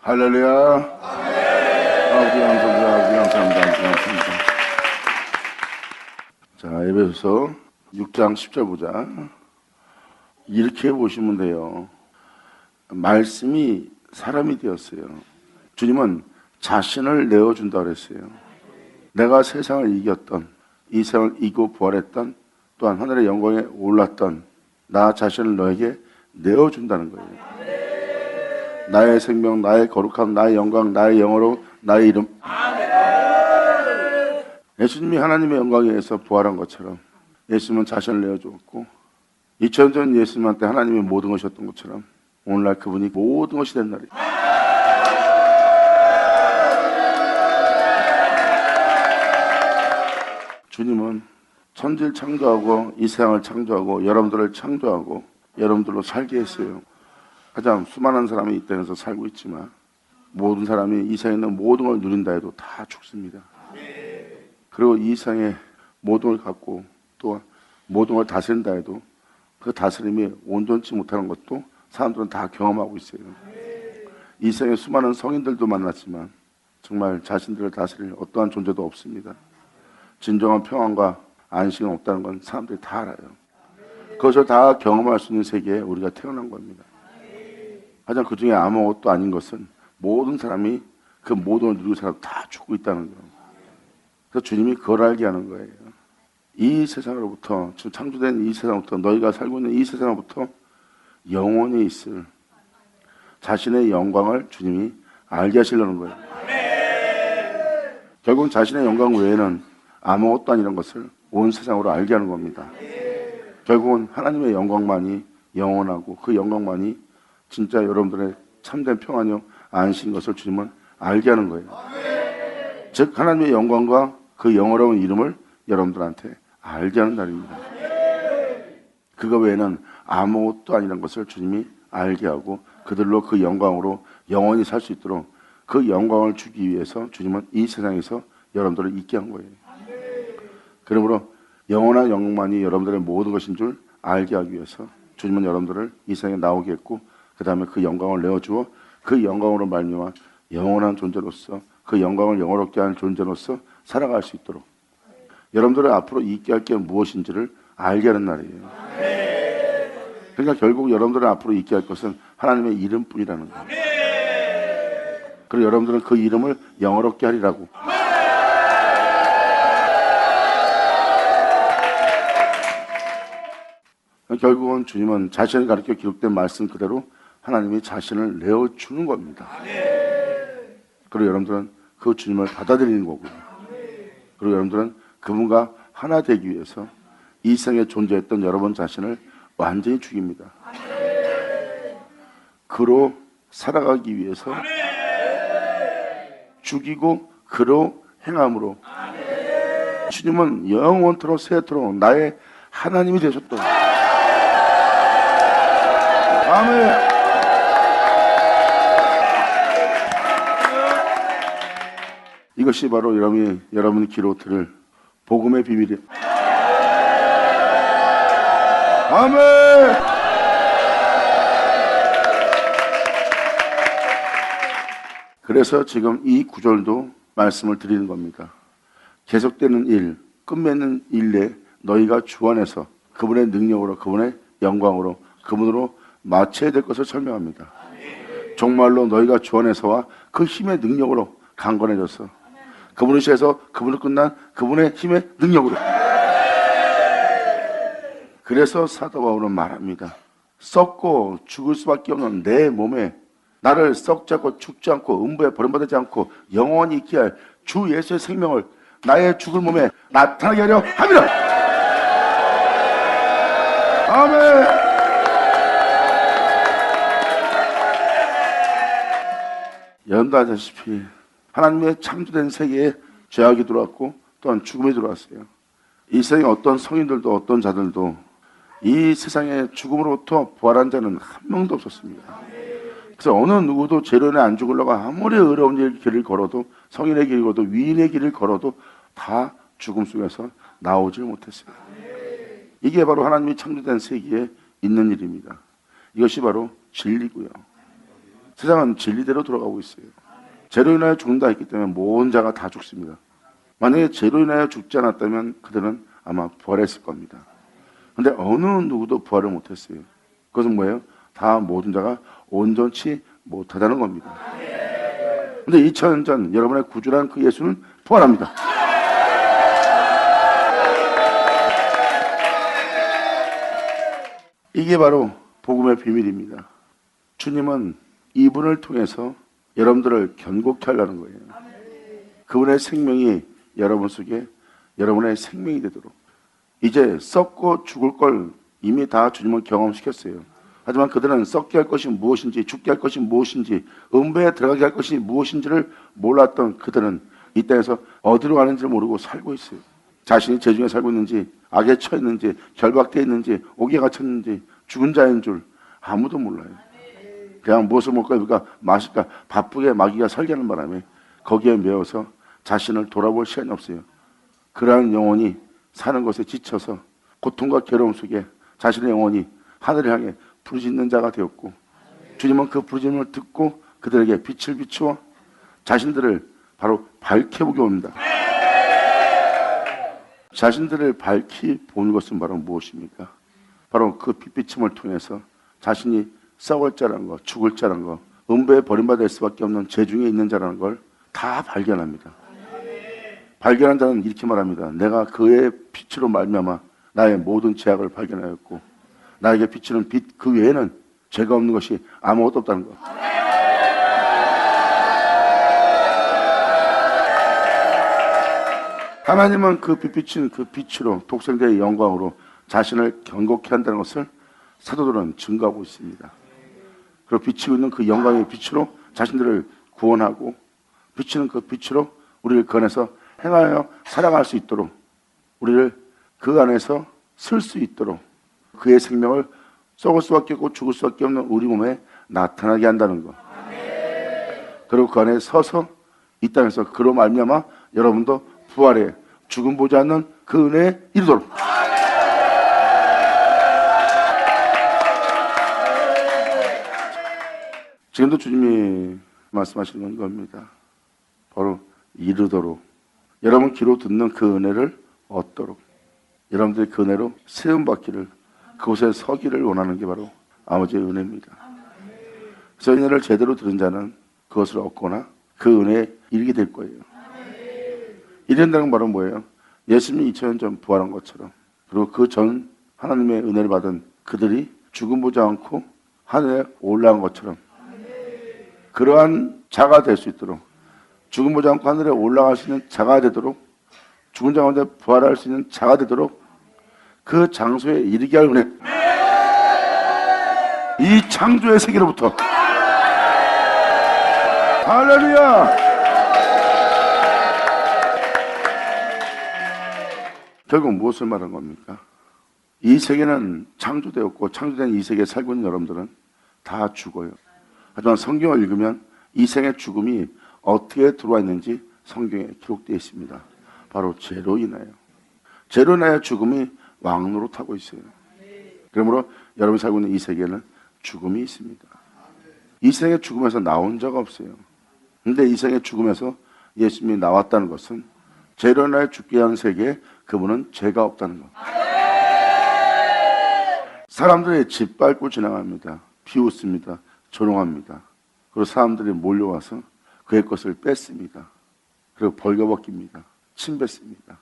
할렐루야. 아버지 감사합니다. 아버지 감사합니다. 자, 에베소서 6장 10절 보자. 이렇게 보시면 돼요. 말씀이 사람이 되었어요. 주님은 자신을 내어준다 그랬어요. 내가 세상을 이겼던, 이 세상을 이기고 부활했던, 또한 하늘의 영광에 올랐던 나 자신을 너에게 내어준다는 거예요. 나의 생명, 나의 거룩함, 나의 영광, 나의 영어로 나의 이름. 예수님이 하나님의 영광에 의해서 부활한 것처럼 예수님은 자신을 내어주었고 2000년 전 예수님한테 하나님의 모든 것이었던 것처럼 오늘날 그분이 모든 것이 된 날이에요. 주님은 천지를 창조하고 이 세상을 창조하고 여러분들을 창조하고 여러분들로 살게 했어요. 가장 수많은 사람이 이 땅에서 살고 있지만 모든 사람이 이 세상에 있는 모든 걸 누린다 해도 다 죽습니다. 그리고 이 세상에 모든 걸 갖고 또 모든 걸 다스린다 해도 그 다스림이 온전치 못하는 것도 사람들은 다 경험하고 있어요. 이 세상에 수많은 성인들도 만났지만 정말 자신들을 다스릴 어떠한 존재도 없습니다. 진정한 평안과 안식은 없다는 건 사람들이 다 알아요. 그것을 다 경험할 수 있는 세계에 우리가 태어난 겁니다. 하지만 그 중에 아무것도 아닌 것은 모든 사람이 그 모든 걸 누리고 살아도 다 죽고 있다는 거예요. 그래서 주님이 그걸 알게 하는 거예요. 이 세상으로부터, 지금 창조된 이 세상부터, 너희가 살고 있는 이 세상으로부터 영원히 있을 자신의 영광을 주님이 알게 하시려는 거예요. 결국 자신의 영광 외에는 아무것도 아니라는 것을 온 세상으로 알게 하는 겁니다. 결국은 하나님의 영광만이 영원하고 그 영광만이 진짜 여러분들의 참된 평안이요 안식인 것을 주님은 알게 하는 거예요. 즉 하나님의 영광과 그 영어로운 이름을 여러분들한테 알게 하는 날입니다. 그거 외에는 아무것도 아니라는 것을 주님이 알게 하고 그들로 그 영광으로 영원히 살 수 있도록 그 영광을 주기 위해서 주님은 이 세상에서 여러분들을 있게 한 거예요. 그러므로 영원한 영광만이 여러분들의 모든 것인 줄 알게 하기 위해서 주님은 여러분들을 이 세상에 나오게 했고 그 다음에 그 영광을 내어주어 그 영광으로 말미암아 영원한 존재로서 그 영광을 영원롭게 하는 존재로서 살아갈 수 있도록 여러분들을 앞으로 있게 할 게 무엇인지를 알게 하는 날이에요. 그러니까 결국 여러분들을 앞으로 있게 할 것은 하나님의 이름뿐이라는 거예요. 그리고 여러분들은 그 이름을 영원롭게 하리라고. 결국은 주님은 자신을 가르쳐 기록된 말씀 그대로 하나님이 자신을 내어주는 겁니다. 그리고 여러분들은 그 주님을 받아들이는 거고요. 그리고 여러분들은 그분과 하나 되기 위해서 이 세상에 존재했던 여러분 자신을 완전히 죽입니다. 그로 살아가기 위해서 죽이고 그로 행함으로 주님은 영원토록 세토록 나의 하나님이 되셨다. 아멘. 이것이 바로 여러분이 귀로 들을 복음의 비밀이에요. 아멘. 그래서 지금 이 구절도 말씀을 드리는 겁니다. 계속되는 일, 끝맺는 일에 너희가 주 안에서 그분의 능력으로 그분의 영광으로 그분으로 마쳐야 될 것을 설명합니다. 정말로 너희가 주 안에서와 그 힘의 능력으로 강건해져서 그분을 시해서 그분을 끝난 그분의 힘의 능력으로. 그래서 사도 바울은 말합니다. 썩고 죽을 수밖에 없는 내 몸에 나를 썩지 않고 죽지 않고 음부에 버림받지 않고 영원히 있게 할 주 예수의 생명을 나의 죽을 몸에 나타나게 하려 합니다. 아멘. 여러분도 아시다시피 하나님의 창조된 세계에 죄악이 들어왔고 또한 죽음이 들어왔어요. 이 세상에 어떤 성인들도 어떤 자들도 이 세상에 죽음으로부터 부활한 자는 한 명도 없었습니다. 그래서 어느 누구도 재련에 안 죽으려고 아무리 어려운 길을 걸어도 성인의 길을 걸어도 위인의 길을 걸어도 다 죽음 속에서 나오질 못했어요. 이게 바로 하나님이 창조된 세계에 있는 일입니다. 이것이 바로 진리고요. 세상은 진리대로 돌아가고 있어요. 죄로 인하여 죽는다 했기 때문에 모든 자가 다 죽습니다. 만약에 죄로 인하여 죽지 않았다면 그들은 아마 부활했을 겁니다. 근데 어느 누구도 부활을 못했어요. 그것은 뭐예요? 다 모든 자가 온전치 못하다는 겁니다. 근데 2000년 전 여러분의 구주란 그 예수는 부활합니다. 이게 바로 복음의 비밀입니다. 주님은 이분을 통해서 여러분들을 견고케 하려는 거예요. 그분의 생명이 여러분 속에 여러분의 생명이 되도록. 이제 썩고 죽을 걸 이미 다 주님은 경험시켰어요. 하지만 그들은 썩게 할 것이 무엇인지, 죽게 할 것이 무엇인지, 음부에 들어가게 할 것이 무엇인지를 몰랐던 그들은 이 땅에서 어디로 가는지를 모르고 살고 있어요. 자신이 죄중에 살고 있는지, 악에 처해 있는지, 결박되어 있는지, 옥에 갇혔는지, 죽은 자인 줄 아무도 몰라요. 그냥 무엇을 먹을까 입을까 마실까 바쁘게 마귀가 설계하는 바람에 거기에 매여서 자신을 돌아볼 시간이 없어요. 그러한 영혼이 사는 것에 지쳐서 고통과 괴로움 속에 자신의 영혼이 하늘을 향해 부르짖는 자가 되었고, 주님은 그 부르짖음을 듣고 그들에게 빛을 비추어 자신들을 바로 밝혀보게 옵니다. 자신들을 밝히 보는 것은 바로 무엇입니까? 바로 그 빛비침을 통해서 자신이 썩을 자라는 것, 죽을 자라는 것, 음부에 버림받을 수밖에 없는 죄중에 있는 자라는 걸 다 발견합니다. 발견한 자는 이렇게 말합니다. 내가 그의 빛으로 말미암아 나의 모든 죄악을 발견하였고 나에게 비치는 빛 그 외에는 죄가 없는 것이 아무것도 없다는 것. 하나님은 그 빛비친 그 빛으로 독생자의 영광으로 자신을 견고케 한다는 것을 사도들은 증거하고 있습니다. 그리고 비치고 있는 그 영광의 빛으로 자신들을 구원하고 비치는 그 빛으로 우리를 그 안에서 행하여 살아갈 수 있도록 우리를 그 안에서 쓸 수 있도록 그의 생명을 썩을 수밖에 없고 죽을 수밖에 없는 우리 몸에 나타나게 한다는 것. 그리고 그 안에 서서 이 땅에서 그로 말미암아 여러분도 부활에 죽음 보지 않는 그 은혜에 이르도록. 지금도 주님이 말씀하시는 겁니다. 바로 이르도록. 여러분 귀로 듣는 그 은혜를 얻도록. 여러분들이 그 은혜로 세움받기를, 그곳에 서기를 원하는 게 바로 아버지의 은혜입니다. 그래서 은혜를 제대로 들은 자는 그것을 얻거나 그 은혜에 이르게 될 거예요. 이른다는 건 바로 뭐예요? 예수님이 2000년 전 부활한 것처럼, 그리고 그 전 하나님의 은혜를 받은 그들이 죽음 보지 않고 하늘에 올라간 것처럼 그러한 자가 될 수 있도록, 죽음 보지 않고 하늘에 올라갈 수 있는 자가 되도록, 죽은 자 가운데 부활할 수 있는 자가 되도록 그 장소에 이르게 할 은혜. 이 창조의 세계로부터. 할렐루야. 결국 무엇을 말한 겁니까? 이 세계는 창조되었고 창조된 이 세계에 살고 있는 여러분들은 다 죽어요. 하지만 성경을 읽으면 이 생의 죽음이 어떻게 들어와 있는지 성경에 기록되어 있습니다. 바로 죄로 인하여. 죄로 인하여 죽음이 왕노릇하고 있어요. 그러므로 여러분이 살고 있는 이 세계는 죽음이 있습니다. 이 생의 죽음에서 나온 자가 없어요. 그런데 이 생의 죽음에서 예수님이 나왔다는 것은 죄로 인하여 죽게 하는 세계에 그분은 죄가 없다는 것. 사람들이 짓밟고 지나갑니다. 비웃습니다. 조롱합니다. 그리고 사람들이 몰려와서 그의 것을 뺐습니다. 그리고 벌거벗깁니다. 침뱉습니다.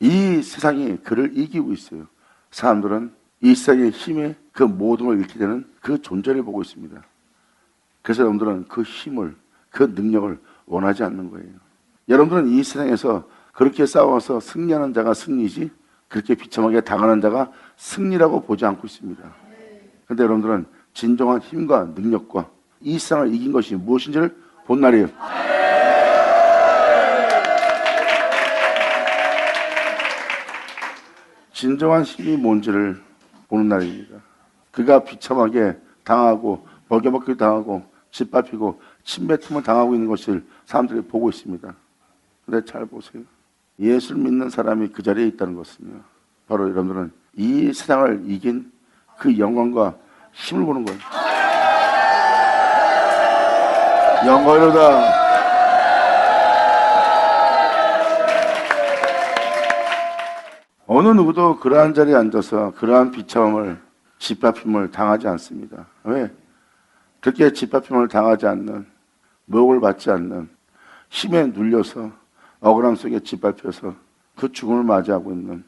이 세상이 그를 이기고 있어요. 사람들은 이 세상의 힘에 그 모든 걸 잃게 되는 그 존재를 보고 있습니다. 그래서 여러분들은 그 힘을, 그 능력을 원하지 않는 거예요. 여러분들은 이 세상에서 그렇게 싸워서 승리하는 자가 승리지, 그렇게 비참하게 당하는 자가 승리라고 보지 않고 있습니다. 그런데 여러분들은 진정한 힘과 능력과 이 세상을 이긴 것이 무엇인지를 본 날이에요. 진정한 힘이 뭔지를 보는 날입니다. 그가 비참하게 당하고 벌겨벗기 당하고 짓밟히고 침뱉음을 당하고 있는 것을 사람들이 보고 있습니다. 근데 잘 보세요. 예수를 믿는 사람이 그 자리에 있다는 것은요, 바로 여러분들은 이 세상을 이긴 그 영광과 힘을 보는 거예요. 영광이로다. 어느 누구도 그러한 자리에 앉아서 그러한 비참함을 짓밟힘을 당하지 않습니다. 왜? 그렇게 짓밟힘을 당하지 않는, 모욕을 받지 않는, 힘에 눌려서 억울함 속에 짓밟혀서 그 죽음을 맞이하고 있는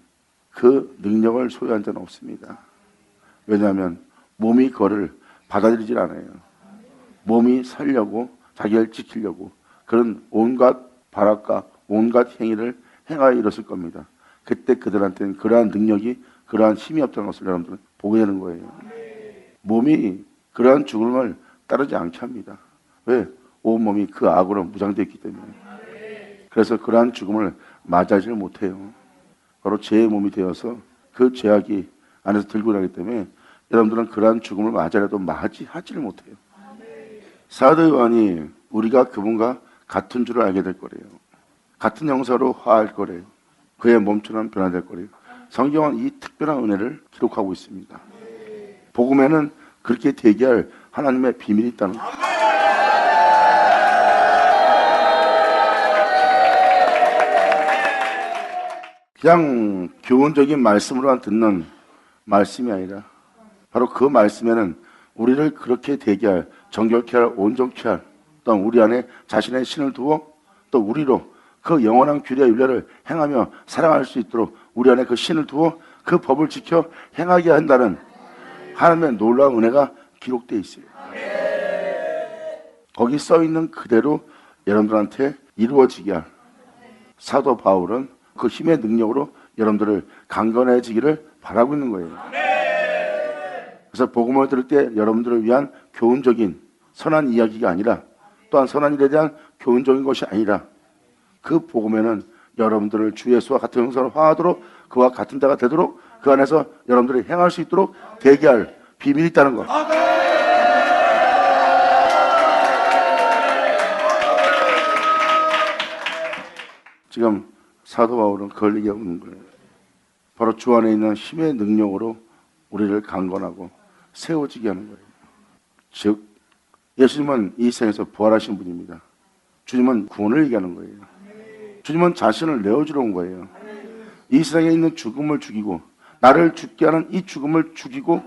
그 능력을 소유한 자는 없습니다. 왜냐하면 몸이 그거를 받아들이질 않아요. 몸이 살려고, 자기를 지키려고 그런 온갖 발악과 온갖 행위를 행하여 이뤘을 겁니다. 그때 그들한테는 그러한 능력이, 그러한 힘이 없다는 것을 여러분들은 보게 되는 거예요. 몸이 그러한 죽음을 따르지 않게 합니다. 왜? 온몸이 그 악으로 무장되어 있기 때문에. 그래서 그러한 죽음을 맞이하지를 못해요. 바로 죄의 몸이 되어서 그 죄악이 안에서 들고 나기 때문에 여러분들은 그러한 죽음을 맞이하려도 맞이하지를 못해요. 사도 요한이 우리가 그분과 같은 줄을 알게 될 거래요. 같은 형사로 화할 거래요. 그의 몸처럼 변화될 거래요. 성경은 이 특별한 은혜를 기록하고 있습니다. 복음에는 그렇게 대기할 하나님의 비밀이 있다는 거예요. 그냥 교훈적인 말씀으로만 듣는 말씀이 아니라 바로 그 말씀에는 우리를 그렇게 대기할, 정결케 할, 온전케 할, 또 우리 안에 자신의 신을 두어 또 우리로 그 영원한 규례와 율례를 행하며 사랑할 수 있도록 우리 안에 그 신을 두어 그 법을 지켜 행하게 한다는 하나님의 놀라운 은혜가 기록되어 있어요. 거기 써 있는 그대로 여러분들한테 이루어지게 할 사도 바울은 그 힘의 능력으로 여러분들을 강건해지기를 바라고 있는 거예요. 그래서 복음을 들을 때 여러분들을 위한 교훈적인 선한 이야기가 아니라, 또한 선한 일에 대한 교훈적인 것이 아니라, 그 복음에는 여러분들을 주 예수와 같은 형상으로 화하도록, 그와 같은 자가 되도록, 그 안에서 여러분들이 행할 수 있도록 대기할 비밀이 있다는 것. 지금 사도 바울은 그걸 얘기하고 있는 거예요. 바로 주 안에 있는 힘의 능력으로 우리를 강건하고 세워지게 하는 거예요. 즉 예수님은 이 세상에서 부활하신 분입니다. 주님은 구원을 얘기하는 거예요. 주님은 자신을 내어주러 온 거예요. 이 세상에 있는 죽음을 죽이고, 나를 죽게 하는 이 죽음을 죽이고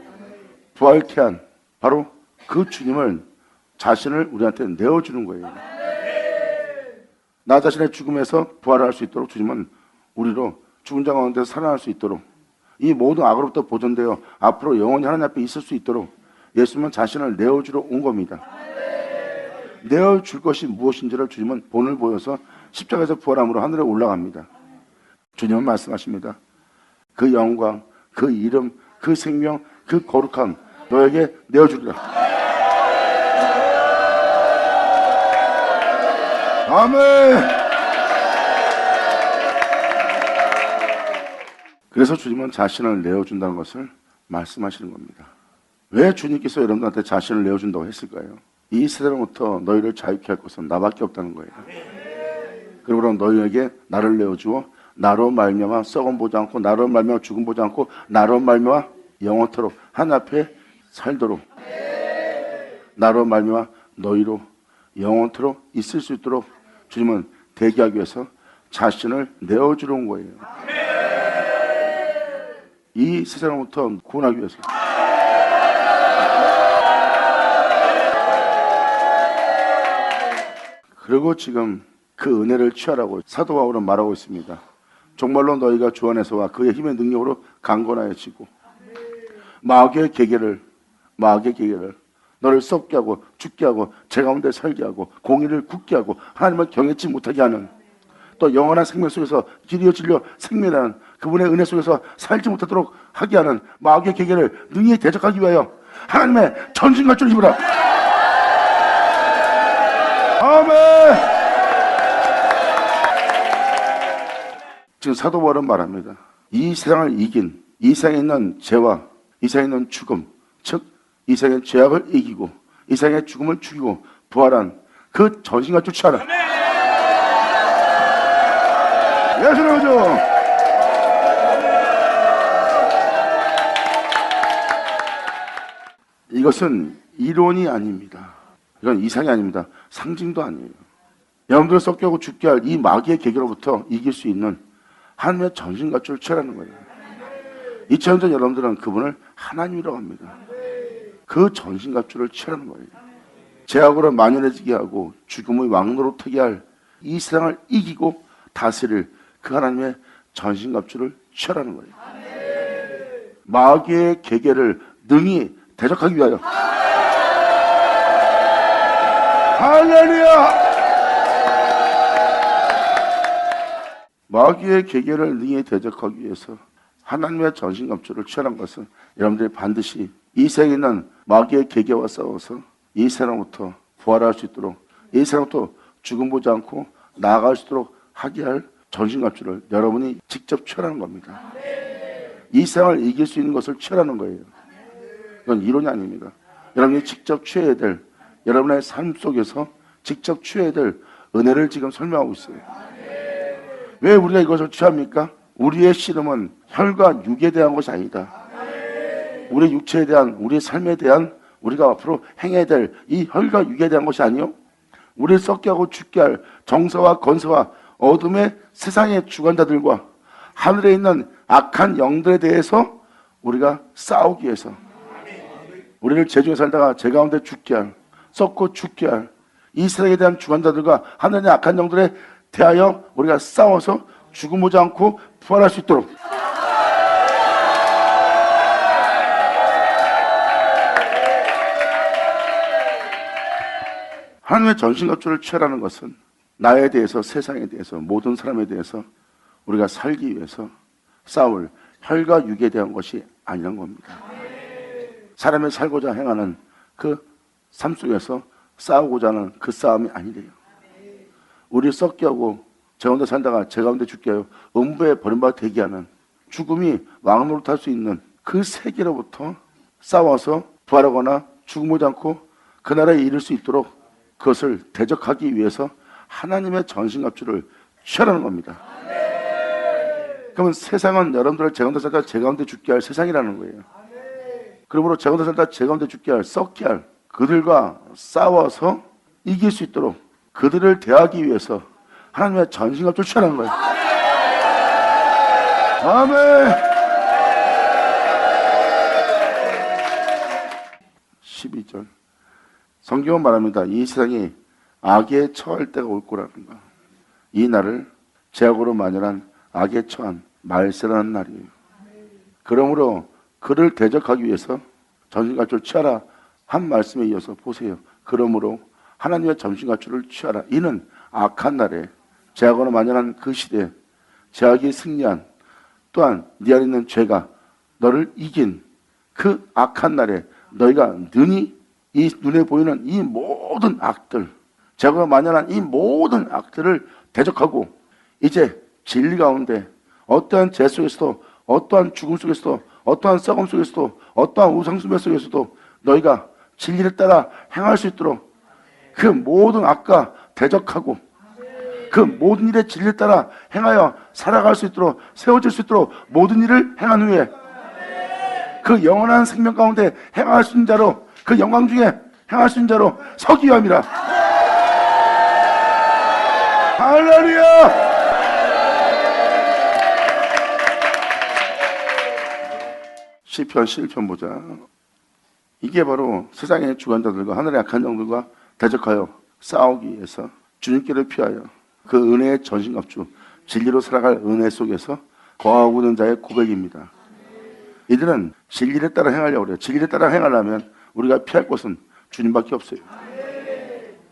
부활케 한 바로 그 주님을, 자신을 우리한테 내어주는 거예요. 나 자신의 죽음에서 부활할 수 있도록 주님은 우리로 죽은 자 가운데서 살아날 수 있도록, 이 모든 악으로부터 보존되어 앞으로 영원히 하나님 앞에 있을 수 있도록 예수님은 자신을 내어주러 온 겁니다. 내어줄 것이 무엇인지를 주님은 본을 보여서 십자가에서 부활함으로 하늘에 올라갑니다. 주님은 말씀하십니다. 그 영광, 그 이름, 그 생명, 그 거룩함 너에게 내어주리라. 아멘. 그래서 주님은 자신을 내어준다는 것을 말씀하시는 겁니다. 왜 주님께서 여러분들한테 자신을 내어준다고 했을까요? 이 세대로부터 너희를 자유케 할 것은 나밖에 없다는 거예요. 그리고 그럼 너희에게 나를 내어주어 나로 말미암아 썩음 보지 않고, 나로 말미암아 죽음 보지 않고, 나로 말미암아 영원토록 하나님 앞에 살도록, 나로 말미암아 너희로 영원토록 있을 수 있도록 주님은 대기하기 위해서 자신을 내어주러 온 거예요. 이 세상으로부터 구원하기 위해서. 그리고 지금 그 은혜를 취하라고 사도 바울은 말하고 있습니다. 정말로 너희가 주 안에서와 그의 힘의 능력으로 강건하여지고 마귀의 계계를 너를 썩게 하고 죽게 하고 제 가운데 살게 하고 공의를 굳게 하고 하나님을 경외치 못하게 하는, 또 영원한 생명 속에서 길이어 진리어 생명이라는 그분의 은혜 속에서 살지 못하도록 하게 하는 마귀의 계계를 능히 대적하기 위하여 하나님의 전신갑주를 입으라. 아멘. 지금 사도 바울은 말합니다. 이 세상을 이긴, 이 세상에 있는 죄와 이 세상에 있는 죽음, 즉 이 세상의 죄악을 이기고 이 세상의 죽음을 죽이고 부활한 그 전신갑주 취하라. 예수님 오죠. 이것은 이론이 아닙니다. 이건 이상이 아닙니다. 상징도 아니에요. 여러분들을 썩게 죽게 할 이 마귀의 계계로부터 이길 수 있는 하나님의 전신갑주를 취하라는 거예요. 2000년 전 여러분들은 그분을 하나님이라고 합니다. 그 전신갑주를 취하라는 거예요. 죄악으로 만연해지게 하고 죽음의 왕노릇하게 할 이 세상을 이기고 다스릴 그 하나님의 전신갑주를 취하라는 거예요. 마귀의 계계를 능히 대적하기 위하여. 할렐루야! 마귀의 계계를 능히 대적하기 위해서 하나님의 전신갑주를 취하는 것은 여러분들이 반드시 이 세상에 있는 마귀의 계계와 싸워서 이 세상부터 부활할 수 있도록 이 세상부터 죽음 보지 않고 나아갈 수 있도록 하게 할 전신갑주를 여러분이 직접 취하는 겁니다. 이 세상을 이길 수 있는 것을 취하는 거예요. 이건 이론이 아닙니다. 여러분이 직접 취해야 될 여러분의 삶 속에서 직접 취해야 될 은혜를 지금 설명하고 있어요. 왜 우리가 이것을 취합니까? 우리의 씨름은 혈과 육에 대한 것이 아니다. 우리 육체에 대한 우리의 삶에 대한 우리가 앞으로 행해야 될 이 혈과 육에 대한 것이 아니요, 우리를 썩게 하고 죽게 할 정서와 건서와 어둠의 세상의 주관자들과 하늘에 있는 악한 영들에 대해서 우리가 싸우기 위해서, 우리를 제중에 살다가 제 가운데 죽게 할, 썩고 죽게 할 이 세상에 대한 주관자들과 하늘에 있는 악한 영들에 대하여 우리가 싸워서 죽음 오지 않고 부활할 수 있도록. 하나님의 전신갑주를 취하라는 것은 나에 대해서, 세상에 대해서, 모든 사람에 대해서 우리가 살기 위해서 싸울 혈과 육에 대한 것이 아니란 겁니다. 사람이 살고자 행하는 그 삶 속에서 싸우고자 하는 그 싸움이 아니래요. 우리 썩게 하고 제 가운데 살다가 제 가운데 죽게 하여 음부에 버림받아 대기하는 죽음이 왕노릇할 수 있는 그 세계로부터 싸워서 부활하거나 죽음 오지 않고 그 나라에 이를 수 있도록 그것을 대적하기 위해서 하나님의 전신갑주를 취하라는 겁니다. 그러면 세상은 여러분들을 제 가운데 살다가 제 가운데 죽게 할 세상이라는 거예요. 그러므로 제 가운데 살다가 제 가운데 죽게 할, 썩게 할 그들과 싸워서 이길 수 있도록 그들을 대하기 위해서 하나님의 전신갑주를 취하라는 거예요. 아멘. 12절 성경은 말합니다. 이 세상이 악에 처할 때가 올 거라는 거. 이 날을 죄악으로 만연한 악에 처한 말세라는 날이에요. 그러므로 그를 대적하기 위해서 전신갑주를 취하라 한 말씀에 이어서 보세요. 그러므로 하나님의 전신갑주를 취하라. 이는 악한 날에, 죄악으로 만연한 그 시대에 죄악이 승리한, 또한 네 안에 있는 죄가 너를 이긴 그 악한 날에 너희가 능히 이 눈에 보이는 이 모든 악들, 죄악으로 만연한 이 모든 악들을 대적하고 이제 진리 가운데 어떠한 죄 속에서도, 어떠한 죽음 속에서도, 어떠한 썩음 속에서도, 어떠한 우상숭배 속에서도 너희가 진리를 따라 행할 수 있도록 그 모든 악과 대적하고 그 모든 일에 진리를 따라 행하여 살아갈 수 있도록, 세워질 수 있도록 모든 일을 행한 후에 그 영원한 생명 가운데 행할 수 있는 자로, 그 영광 중에 행할 수 있는 자로 서기 위함이라. 할렐루야. 시편 11편 보자. 이게 바로 세상의 주관자들과 하늘의 악한 영들과 대적하여 싸우기 위해서 주님께를 피하여 그 은혜의 전신갑주, 진리로 살아갈 은혜 속에서 거하고 있는 자의 고백입니다. 이들은 진리를 따라 행하려고 그래요. 진리를 따라 행하려면 우리가 피할 곳은 주님밖에 없어요.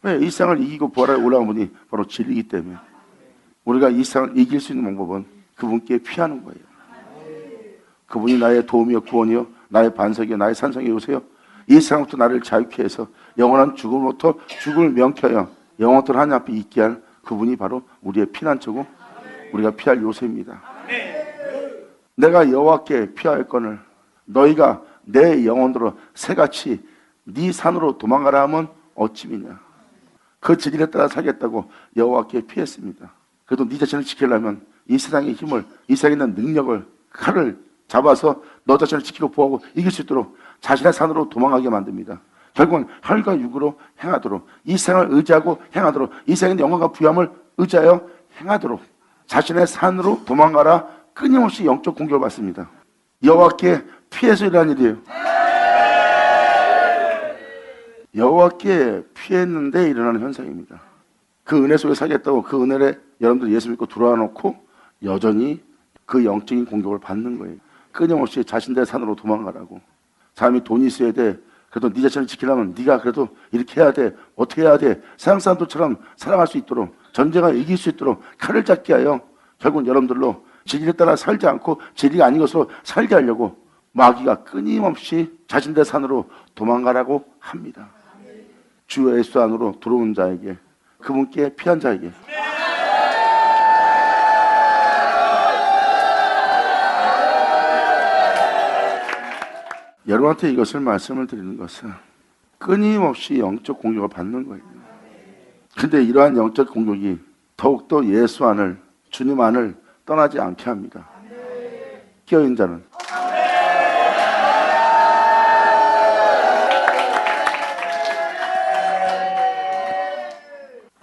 왜? 이 세상을 이기고 부활에 올라온 분이 바로 진리이기 때문에 우리가 이 세상을 이길 수 있는 방법은 그분께 피하는 거예요. 그분이 나의 도움이요 구원이요 나의 반석이요 나의 산성이 오세요. 이 세상부터 나를 자유케 해서 영원한 죽음으로부터 죽음을 명쾌하여 영원토록 하나님 앞에 있게 할 그분이 바로 우리의 피난처고 우리가 피할 요새입니다. 내가 여호와께 피하였거늘 너희가 내 영혼으로 새같이 네 산으로 도망가라 하면 어찌미냐. 그 진리에 따라 살겠다고 여호와께 피했습니다. 그래도 네 자신을 지키려면 이 세상의 힘을, 이 세상에 있는 능력을, 칼을 잡아서 너 자신을 지키고 보호하고 이길 수 있도록 자신의 산으로 도망가게 만듭니다. 결국은 혈과 육으로 행하도록, 이 세상을 의지하고 행하도록, 이 세상의 영광과 부함을 의지하여 행하도록 자신의 산으로 도망가라 끊임없이 영적 공격을 받습니다. 여호와께 피해서 일어난 일이에요. 여호와께 피했는데 일어나는 현상입니다. 그 은혜 속에 살겠다고 그 은혜를 여러분들 예수 믿고 들어와 놓고 여전히 그 영적인 공격을 받는 거예요. 끊임없이 자신들의 산으로 도망가라고. 사람이 돈이 있어야 돼. 그래도 네 자신을 지키려면 네가 그래도 이렇게 해야 돼. 어떻게 해야 돼. 세상 사람들처럼 살아갈 수 있도록, 전쟁을 이길 수 있도록 칼을 잡게 하여 결국은 여러분들로 진리에 따라 살지 않고 진리가 아닌 것으로 살게 하려고 마귀가 끊임없이 자신들의 산으로 도망가라고 합니다. 주 예수 안으로 들어온 자에게, 그분께 피한 자에게 여러분한테 이것을 말씀을 드리는 것은 끊임없이 영적 공격을 받는 거예요. 근데 이러한 영적 공격이 더욱더 예수 안을, 주님 안을 떠나지 않게 합니다. 깨어있는 자는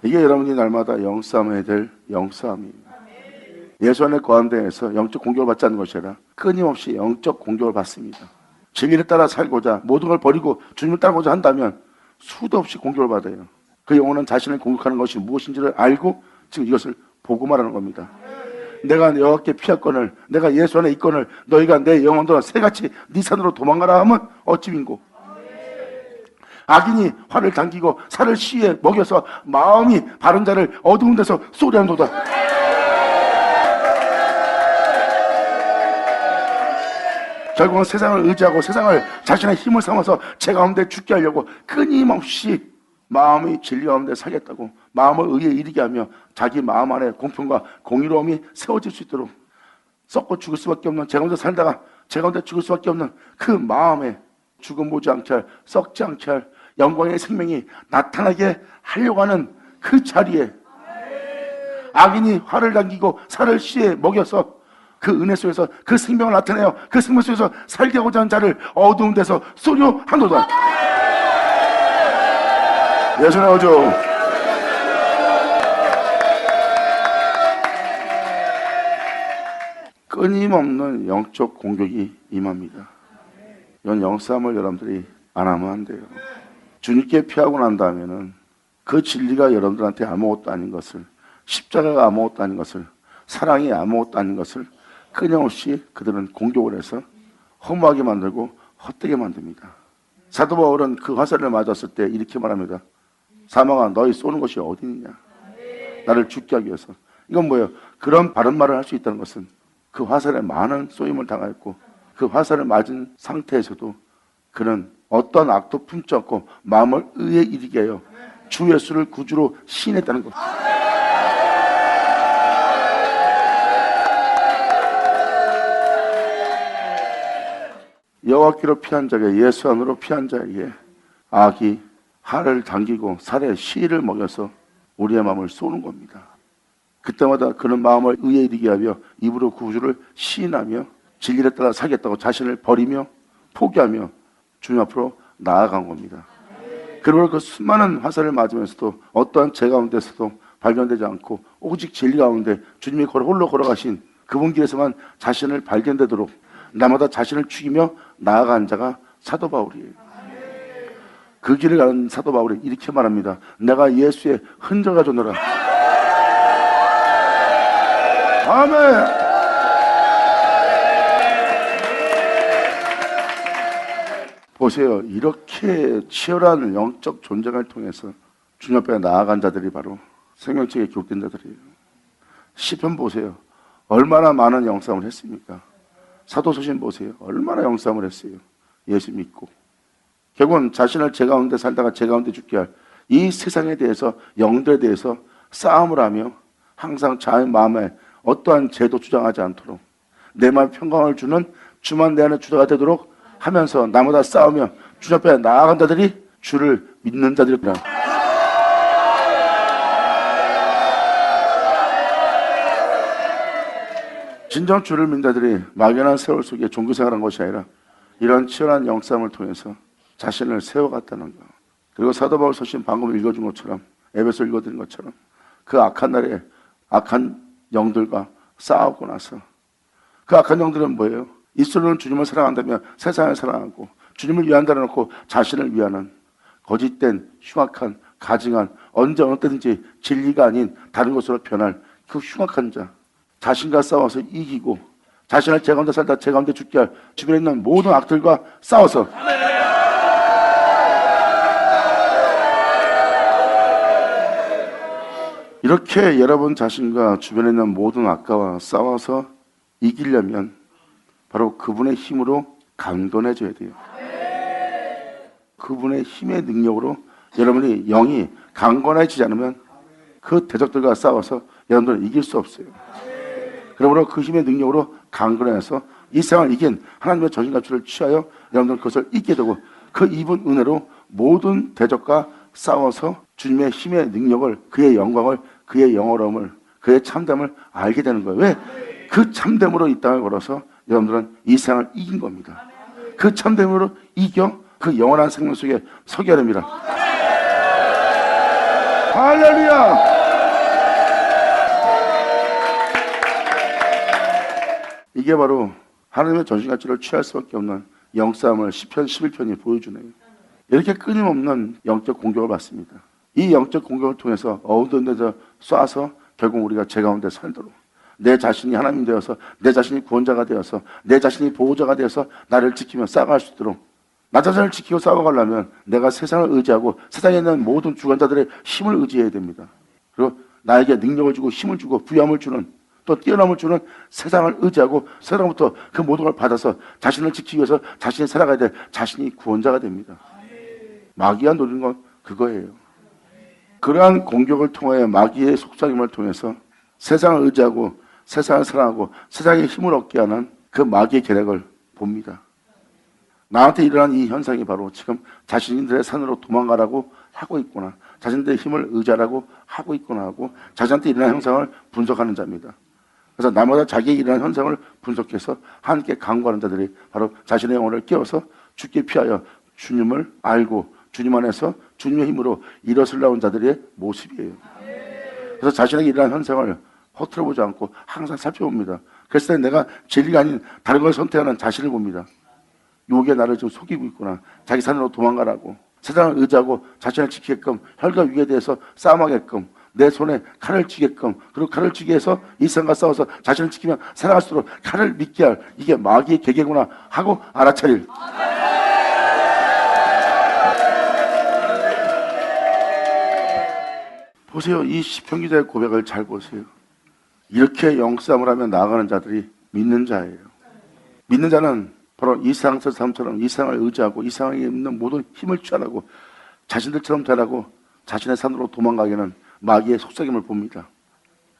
이게 여러분이 날마다 영싸움해야 될 영싸움입니다. 예수 안에 거한 데에서 영적 공격을 받지 않는 것이 아니라 끊임없이 영적 공격을 받습니다. 진리를 따라 살고자 모든 걸 버리고 주님을 따르고자 한다면 수도 없이 공격을 받아요. 그 영혼은 자신을 공격하는 것이 무엇인지를 알고 지금 이것을 보고 말하는 겁니다. 내가 여호와께 피하거늘, 내가 예수 안에 있거늘 너희가 내 영혼들아 새같이 네 산으로 도망가라 하면 어찌 빈고. 악인이 활을 당기고 살을 시에 먹여서 마음이 바른 자를 어두운 데서 쏘리하는도다. 결국은 세상을 의지하고 세상을 자신의 힘을 삼아서 제 가운데 죽게 하려고 끊임없이 마음이 진리 가운데 살겠다고 마음을 의에 이르게 하며 자기 마음 안에 공평과 공의로움이 세워질 수 있도록 썩고 죽을 수밖에 없는, 제 가운데 살다가 제 가운데 죽을 수밖에 없는 그 마음에 죽음 보지 않게 할, 썩지 않게 할 영광의 생명이 나타나게 하려고 하는 그 자리에 악인이 활을 당기고 살을 시에 먹여서 그 은혜 속에서 그 생명을 나타내어 그 생명 속에서 살게 하고자 하는 자를 어두운 데서 쏘려 한도다. 예수 나오죠. 끊임없는 영적 공격이 임합니다. 이런 영싸움을 여러분들이 안 하면 안 돼요. 주님께 피하고 난 다음에는 그 진리가 여러분들한테 아무것도 아닌 것을, 십자가가 아무것도 아닌 것을, 사랑이 아무것도 아닌 것을 끊임없이 그들은 공격을 해서 허무하게 만들고 헛되게 만듭니다. 사도 바울은 그 화살을 맞았을 때 이렇게 말합니다. 사망아 너희 쏘는 것이 어디 있느냐. 나를 죽게 하기 위해서. 이건 뭐예요? 그런 바른 말을 할 수 있다는 것은 그 화살에 많은 쏘임을 당하였고 그 화살을 맞은 상태에서도 그는 어떤 악도 품지 않고 마음을 의에 이르게 하여 주 예수를 구주로 시인했다는 것. 여호와께로 피한 자에게, 예수 안으로 피한 자에게 악이 활을 당기고 살에 시를 먹여서 우리의 마음을 쏘는 겁니다. 그때마다 그는 마음을 의에 이르게 하며 입으로 구주를 시인하며 진리를 따라 살겠다고 자신을 버리며 포기하며 주님 앞으로 나아간 겁니다. 그리고 그 수많은 화살을 맞으면서도 어떠한 죄 가운데서도 발견되지 않고 오직 진리 가운데 주님이 홀로 걸어가신 그분 길에서만 자신을 발견되도록 날마다 자신을 죽이며 나아간 자가 사도 바울이에요. 그 길을 가는 사도 바울이 이렇게 말합니다. 내가 예수의 흔적을 가졌노라. 아멘. 보세요. 이렇게 치열한 영적 존재를 통해서 주님 앞에 나아간 자들이 바로 생명책에 기록된 자들이에요. 시편 보세요. 얼마나 많은 영싸움을 했습니까? 사도서신 보세요. 얼마나 영싸움을 했어요. 예수 믿고. 결국은 자신을 제 가운데 살다가 제 가운데 죽게 할 이 세상에 대해서, 영들에 대해서 싸움을 하며 항상 자의 마음에 어떠한 죄도 주장하지 않도록 내 마음에 평강을 주는 주만 내 안에 주도가 되도록 하면서 나보다 싸우며 주 앞에 나아간 자들이 주를 믿는 자들이구나. 진정 주를 믿는 자들이 막연한 세월 속에 종교생활한 것이 아니라 이런 치열한 영싸움을 통해서 자신을 세워갔다는 것. 그리고 사도 바울 서신 방금 읽어준 것처럼, 에베소 읽어드린 것처럼 그 악한 날에 악한 영들과 싸우고 나서, 그 악한 영들은 뭐예요? 이스라엘은 주님을 사랑한다며 세상을 사랑하고 주님을 위한다고 놓고 자신을 위하는 거짓된 흉악한 가증한, 언제 어느 때든지 진리가 아닌 다른 것으로 변할 그 흉악한 자, 자신과 싸워서 이기고 자신을 제 가운데 살다 제 가운데 죽게 할 주변에 있는 모든 악들과 싸워서 이렇게 여러분 자신과 주변에 있는 모든 악과와 싸워서 이기려면 바로 그분의 힘으로 강건해져야 돼요. 그분의 힘의 능력으로 여러분이 영이 강건해지지 않으면 그 대적들과 싸워서 여러분들은 이길 수 없어요. 그러므로 그 힘의 능력으로 강건해서 이 세상을 이긴 하나님의 전신갑주를 취하여 여러분들은 그것을 잊게 되고 그 입은 은혜로 모든 대적과 싸워서 주님의 힘의 능력을, 그의 영광을, 그의 영어로움을, 그의 참됨을 알게 되는 거예요. 왜? 그 참됨으로 이 땅을 걸어서 여러분들은 이 세상을 이긴 겁니다. 그 참됨으로 이겨 그 영원한 생명 속에 서게 하렵니다. 할렐루야! 이게 바로 하나님의 전신갑주를 취할 수밖에 없는 영싸움을 시편 11편이 보여주네요. 이렇게 끊임없는 영적 공격을 받습니다. 이 영적 공격을 통해서 어두운 데서 쏴서 결국 우리가 제 가운데 살도록, 내 자신이 하나님 되어서, 내 자신이 구원자가 되어서, 내 자신이 보호자가 되어서 나를 지키며 싸워갈 수 있도록, 나 자신을 지키고 싸워가려면 내가 세상을 의지하고 세상에 있는 모든 주관자들의 힘을 의지해야 됩니다. 그리고 나에게 능력을 주고 힘을 주고 부여함을 주는, 또 뛰어남을 주는 세상을 의지하고 세상부터 그 모든 걸 받아서 자신을 지키기 위해서 자신이 살아가야 될 자신이 구원자가 됩니다. 마귀가 노리는 건 그거예요. 그러한 공격을 통하여 마귀의 속삭임을 통해서 세상을 의지하고 세상을 사랑하고 세상의 힘을 얻게 하는 그 마귀의 계략을 봅니다. 나한테 일어난 이 현상이 바로 지금 자신들의 산으로 도망가라고 하고 있구나, 자신들의 힘을 의지하라고 하고 있구나 하고 자신한테 일어난 현상을 분석하는 자입니다. 그래서 날마다 자기의 일어난 현상을 분석해서 함께 강구하는 자들이 바로 자신의 영혼을 깨워서 죽게 피하여 주님을 알고 주님 안에서 주님의 힘으로 일어서려온 자들의 모습이에요. 그래서 자신에게 일어난 현상을 허투루 보지 않고 항상 살펴봅니다. 그래서 내가 진리가 아닌 다른 걸 선택하는 자신을 봅니다. 요게 나를 좀 속이고 있구나. 자기 산으로 도망가라고, 세상을 의지하고 자신을 지키게끔, 혈과 육에 대해서 싸움하게끔, 내 손에 칼을 쥐게끔, 그리고 칼을 쥐게 해서 이 세상과 싸워서 자신을 지키며 살아갈 수 있도록 칼을 믿게 할, 이게 마귀의 계계구나 하고 알아차릴. 보세요. 이 시편 기자의 고백을 잘 보세요. 이렇게 영싸움을 하며 나아가는 자들이 믿는 자예요. 믿는 자는 바로 이 세상의 삶처럼 이 세상을 의지하고 이 세상에 있는 모든 힘을 취하라고 자신들처럼 되라고 자신의 산으로 도망가기는 마귀의 속삭임을 봅니다.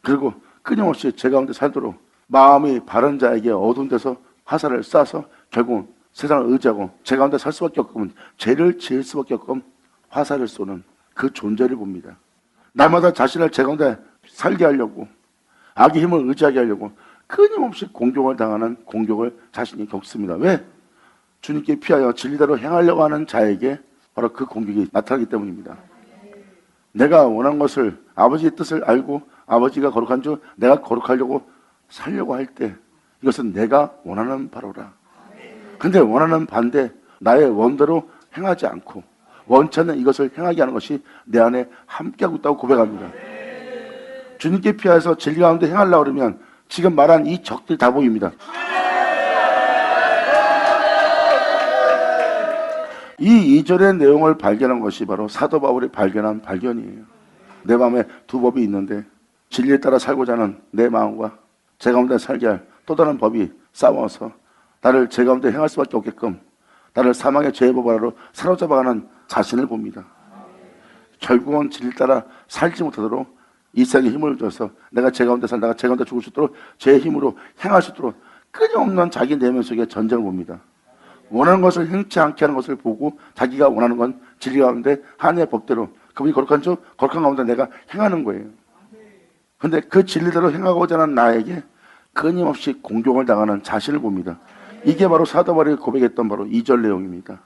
그리고 끊임없이 제 가운데 살도록 마음이 바른 자에게 어두운 데서 화살을 쏴서 결국 세상을 의지하고 제 가운데 살 수밖에 없고 죄를 지을 수밖에 없고 화살을 쏘는 그 존재를 봅니다. 날마다 자신을 제 가운데 살게 하려고, 악의 힘을 의지하게 하려고 끊임없이 공격을 당하는 공격을 자신이 겪습니다. 왜? 주님께 피하여 진리대로 행하려고 하는 자에게 바로 그 공격이 나타나기 때문입니다. 내가 원한 것을, 아버지의 뜻을 알고 아버지가 거룩한 줄 내가 거룩하려고 살려고 할 때 이것은 내가 원하는 바로라. 근데 원하는 반대, 나의 원대로 행하지 않고 원치 않는 이것을 행하게 하는 것이 내 안에 함께하고 있다고 고백합니다. 주님께 피하여서 진리 가운데 행하려고 그러면 지금 말한 이 적들이 다 보입니다. 이 2절의 내용을 발견한 것이 바로 사도 바울이 발견한 발견이에요. 내 마음에 두 법이 있는데 진리에 따라 살고자 하는 내 마음과 제 가운데 살게 할 또 다른 법이 싸워서 나를 제 가운데 행할 수밖에 없게끔 나를 사망의 죄의 법 아래로 사로잡아가는 자신을 봅니다. 결국은 진리 따라 살지 못하도록 이 세상의 힘을 줘서 내가 제 가운데 살다가 제 가운데 죽을 수 있도록 제 힘으로 행할 수 있도록 끊임없는 자기 내면 속에 전쟁을 봅니다. 원하는 것을 행치 않게 하는 것을 보고 자기가 원하는 건 진리 가운데 하나님의 법대로 그분이 거룩한 줄 거룩한 가운데 내가 행하는 거예요. 그런데 그 진리대로 행하고자 하는 나에게 끊임없이 공격을 당하는 자신을 봅니다. 이게 바로 사도 바울이 고백했던 바로 2절 내용입니다.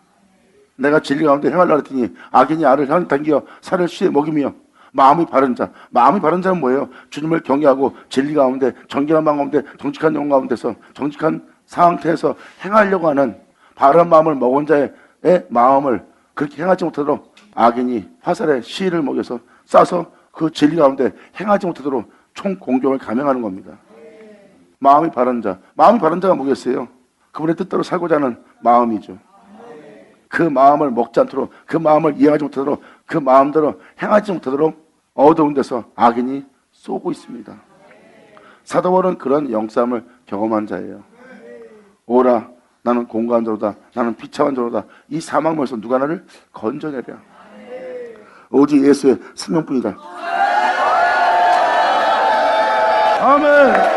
내가 진리 가운데 행하려고 했더니 악인이 알을 향 당겨 살을 쉬에 먹이며 마음이 바른 자. 마음이 바른 자는 뭐예요? 주님을 경외하고 진리 가운데 정결한 마음 가운데 정직한 영혼 가운데서 정직한 상태에서 행하려고 하는 바른 마음을 먹은 자의 마음을 그렇게 행하지 못하도록 악인이 화살에 씨를 먹여서 쏴서 그 진리 가운데 행하지 못하도록 총 공격을 감행하는 겁니다. 마음이 바른 자. 마음이 바른 자가 뭐겠어요? 그분의 뜻대로 살고자 하는 마음이죠. 그 마음을 먹지 않도록, 그 마음을 이해하지 못하도록, 그 마음대로 행하지 못하도록 어두운 데서 악인이 쏘고 있습니다. 사도 바울은 그런 영싸움을 경험한 자예요. 오라, 나는 공고한 자로다. 나는 비참한 자로다. 이 사망에서 누가 나를 건져내랴. 오직 예수의 생명뿐이다. 아멘.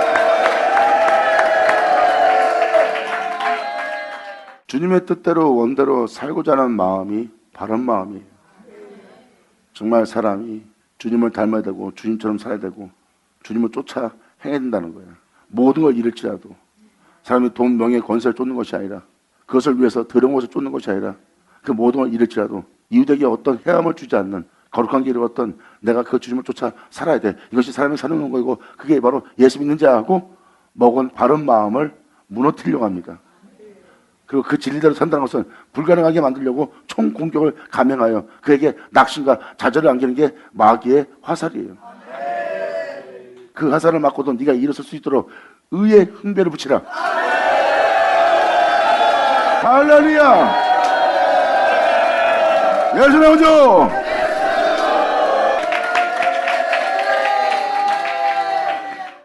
주님의 뜻대로 원대로 살고자 하는 마음이 바른 마음이에요. 정말 사람이 주님을 닮아야 되고 주님처럼 살아야 되고 주님을 쫓아 행해야 된다는 거예요. 모든 걸 잃을지라도 사람이 돈, 명예, 권세를 쫓는 것이 아니라 그것을 위해서 더러운 것을 쫓는 것이 아니라 그 모든 걸 잃을지라도 이웃에게 어떤 해함을 주지 않는 거룩한 길을 어떤 내가 그 주님을 쫓아 살아야 돼. 이것이 사람이 사는 거고 그게 바로 예수 믿는 자하고 먹은 바른 마음을 무너뜨리려고 합니다. 그리고 그 진리대로 산다는 것은 불가능하게 만들려고 총 공격을 감행하여 그에게 낙심과 좌절을 안기는 게 마귀의 화살이에요. 그 화살을 맞고도 네가 일어설 수 있도록 의의 흥배를 붙이라. 할렐루야. 예수 나오죠.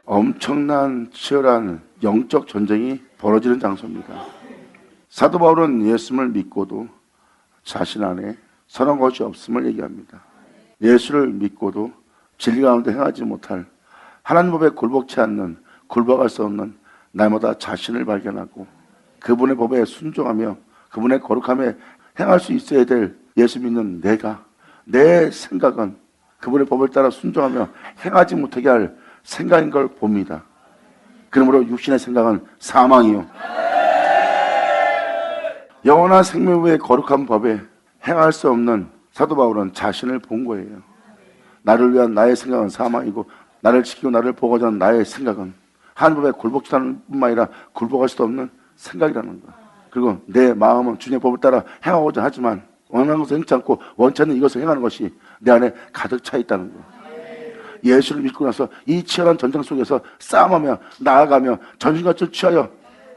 엄청난 치열한 영적 전쟁이 벌어지는 장소입니다. 사도 바울은 예수를 믿고도 자신 안에 선한 것이 없음을 얘기합니다. 예수를 믿고도 진리 가운데 행하지 못할 하나님 법에 굴복치 않는 굴복할 수 없는 날마다 자신을 발견하고 그분의 법에 순종하며 그분의 거룩함에 행할 수 있어야 될 예수 믿는 내 생각은 그분의 법을 따라 순종하며 행하지 못하게 할 생각인 걸 봅니다. 그러므로 육신의 생각은 사망이요 영원한 생명 외의 거룩한 법에 행할 수 없는 사도 바울은 자신을 본 거예요. 나를 위한 나의 생각은 사망이고 나를 지키고 나를 보고자 하는 나의 생각은 하나님 법에 굴복치 않을 뿐만 아니라 굴복할 수도 없는 생각이라는 거. 그리고 내 마음은 주님의 법을 따라 행하고자 하지만 원하는 것을 행치 않고 원치 않는 이것을 행하는 것이 내 안에 가득 차 있다는 거. 예수를 믿고 나서 이 치열한 전쟁 속에서 싸움하며 나아가며 전신같이 취하여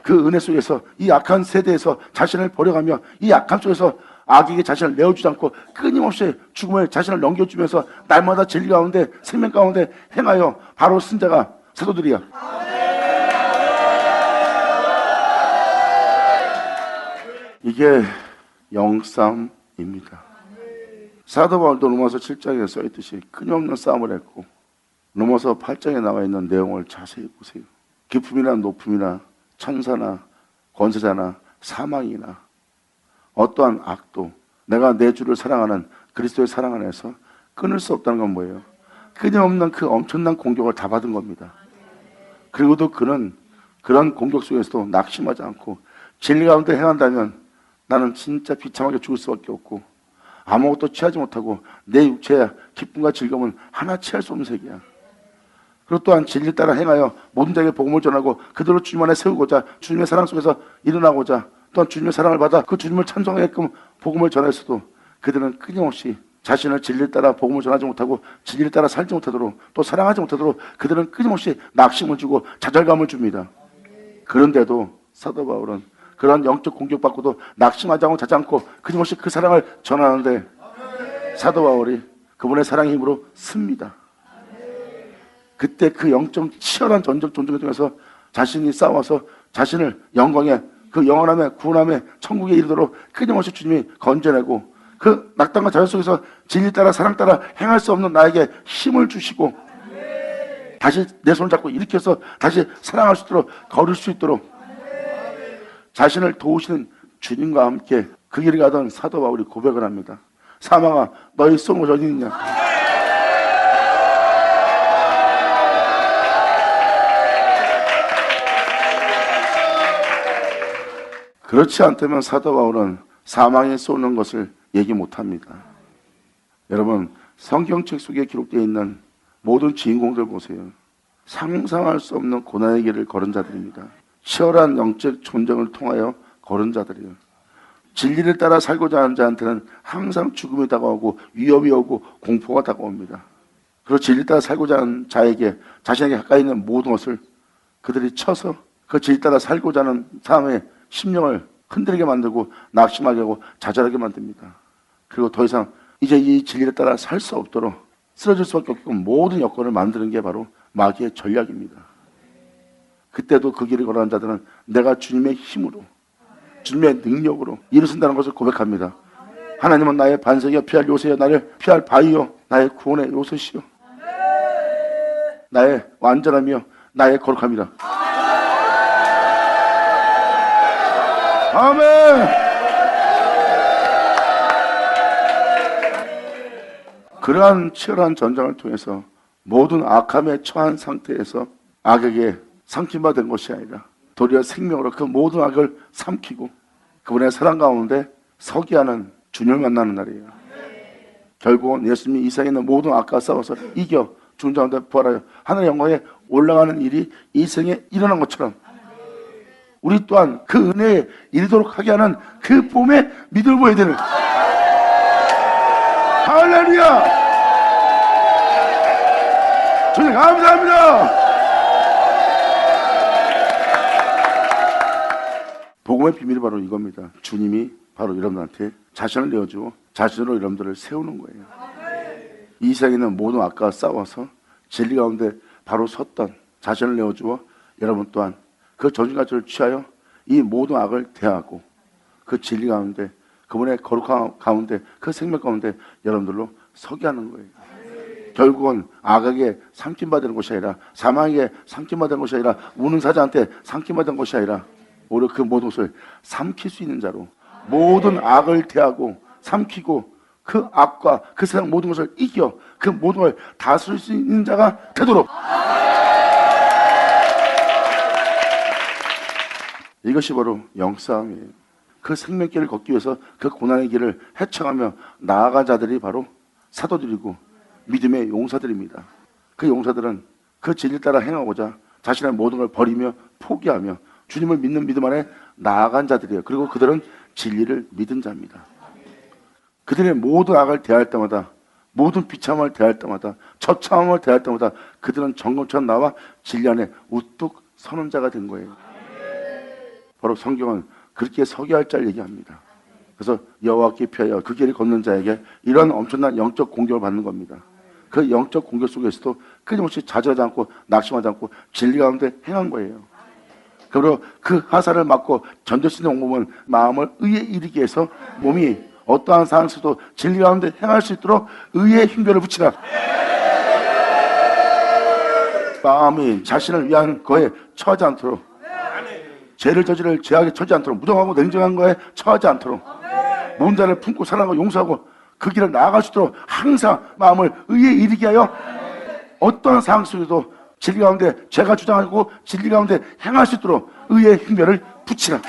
그 은혜 속에서 이 악한 세대에서 자신을 버려가며 이 악함 속에서 악에게 자신을 내어주지 않고 끊임없이 죽음을 자신을 넘겨주면서 날마다 진리 가운데 생명 가운데 행하여 바로 쓴 자가 사도들이야. 이게 영싸움입니다. 사도 바울도 로마서 7장에 써있듯이 끊임없는 싸움을 했고 로마서 8장에 나와 있는 내용을 자세히 보세요. 기쁨이나 높음이나 천사나 권세자나 사망이나 어떠한 악도 내가 내 주를 사랑하는 그리스도의 사랑 안에서 끊을 수 없다는 건 뭐예요? 끊임없는 그 엄청난 공격을 다 받은 겁니다. 그리고도 그는 그런 공격 속에서도 낙심하지 않고 진리 가운데 행한다면 나는 진짜 비참하게 죽을 수밖에 없고 아무것도 취하지 못하고 내 육체의 기쁨과 즐거움은 하나 취할 수 없는 색이야. 그리고 또한 진리 따라 행하여 모든 자에게 복음을 전하고 그대로 주님 안에 세우고자 주님의 사랑 속에서 일어나고자 또한 주님의 사랑을 받아 그 주님을 찬송하게끔 복음을 전했어도 그들은 끊임없이 자신을 진리를 따라 복음을 전하지 못하고 진리를 따라 살지 못하도록 또 사랑하지 못하도록 그들은 끊임없이 낙심을 주고 좌절감을 줍니다. 그런데도 사도 바울은 그런 영적 공격받고도 낙심하지 않고 자지 않고 끊임없이 그 사랑을 전하는데 사도 바울이 그분의 사랑의 힘으로 씁니다. 그때 그 영적 치열한 전쟁 중에서 자신이 싸워서 자신을 영광에 그 영원함에 구원함에 천국에 이르도록 끊임없이 주님이 건져내고 그 낙담과 자연 속에서 진리 따라 사랑 따라 행할 수 없는 나에게 힘을 주시고 다시 내 손을 잡고 일으켜서 다시 사랑할 수 있도록 걸을 수 있도록 자신을 도우시는 주님과 함께 그 길을 가던 사도 바울이 고백을 합니다. 사망아 너희 쏜 곳이 어디 있느냐. 그렇지 않다면 사도 바울은 사망에 쏘는 것을 얘기 못합니다. 여러분, 성경책 속에 기록되어 있는 모든 주인공들 보세요. 상상할 수 없는 고난의 길을 걸은 자들입니다. 치열한 영적 전쟁을 통하여 걸은 자들이에요. 진리를 따라 살고자 하는 자한테는 항상 죽음이 다가오고 위협이 오고 공포가 다가옵니다. 그리고 진리를 따라 살고자 하는 자에게 자신에게 가까이 있는 모든 것을 그들이 쳐서 그 진리 따라 살고자 하는 사람의 심령을 흔들리게 만들고 낙심하게 하고 좌절하게 만듭니다. 그리고 더 이상 이제 이 진리를 따라 살 수 없도록 쓰러질 수밖에 없게끔 모든 여건을 만드는 게 바로 마귀의 전략입니다. 그때도 그 길을 걸어가는 자들은 내가 주님의 힘으로, 주님의 능력으로 일을 쓴다는 것을 고백합니다. 하나님은 나의 반석이여 피할 요새여, 나를 피할 바위여, 나의 구원의 요새시여, 나의 완전함이여, 나의 거룩함이라. 아멘. 그러한 치열한 전쟁을 통해서 모든 악함에 처한 상태에서 악에게 삼킴받은 것이 아니라 도리어 생명으로 그 모든 악을 삼키고 그분의 사랑 가운데 서게 하는 주님을 만나는 날이에요. 결국은 예수님이 이 세상에 있는 모든 악과 싸워서 이겨 죽은 자 가운데 부활하여 하늘의 영광에 올라가는 일이 이 생에 일어난 것처럼 우리 또한 그 은혜에 이르도록 하게 하는 그 봄에 믿음을 보여야 되는, 할렐루야! 주님 감사합니다. 복음의 비밀이 바로 이겁니다. 주님이 바로 여러분한테 자신을 내어주고 자신으로 여러분들을 세우는 거예요. 이 세상에 있는 모든 악과 싸워서 진리 가운데 바로 섰던 자신을 내어주어 여러분 또한 그 전진가치를 취하여 이 모든 악을 대하고 그 진리 가운데 그분의 거룩함 가운데 그 생명 가운데 여러분들로 서게 하는 거예요. 결국은 악에게 삼킴받는 것이 아니라 사망에게 삼킴받는 것이 아니라 우는 사자한테 삼킴받는 것이 아니라 오히려 그 모든 것을 삼킬 수 있는 자로 모든 악을 대하고 삼키고 그 악과 그 세상 모든 것을 이겨 그 모든 걸 다스릴 수 있는 자가 되도록, 이것이 바로 영싸움이에요. 그 생명길을 걷기 위해서 그 고난의 길을 헤쳐가며 나아간 자들이 바로 사도들이고 믿음의 용사들입니다. 그 용사들은 그 진리를 따라 행하고자 자신의 모든 걸 버리며 포기하며 주님을 믿는 믿음 안에 나아간 자들이에요. 그리고 그들은 진리를 믿은 자입니다. 그들의 모든 악을 대할 때마다, 모든 비참함을 대할 때마다, 처참함을 대할 때마다 그들은 정금처럼 나와 진리 안에 우뚝 서는 자가 된 거예요. 바로 성경은 그렇게 서게 할 자를 얘기합니다. 그래서 여호와께 피하여 그 길을 걷는 자에게 이런 엄청난 영적 공격을 받는 겁니다. 그 영적 공격 속에서도 끊임없이 좌절하지 않고 낙심하지 않고 진리 가운데 행한 거예요. 그리고 그 하사를 맞고 견딜 수 있는 온몸은 마음을 의에 이르게 해서 몸이 어떠한 상황 속에서도 진리 가운데 행할 수 있도록 의의 힘별을 붙이라. 마음이 자신을 위한 거에 처하지 않도록, 죄를 저지를 죄악에 처하지 않도록, 무정하고 냉정한 거에 처하지 않도록, 모든 자를 품고 사랑하고 용서하고 그 길을 나아갈 수 있도록 항상 마음을 의에 이르게 하여 어떠한 상황 속에도 진리 가운데 죄가 주장하고 진리 가운데 행할 수 있도록 의의 힘별을 붙이라.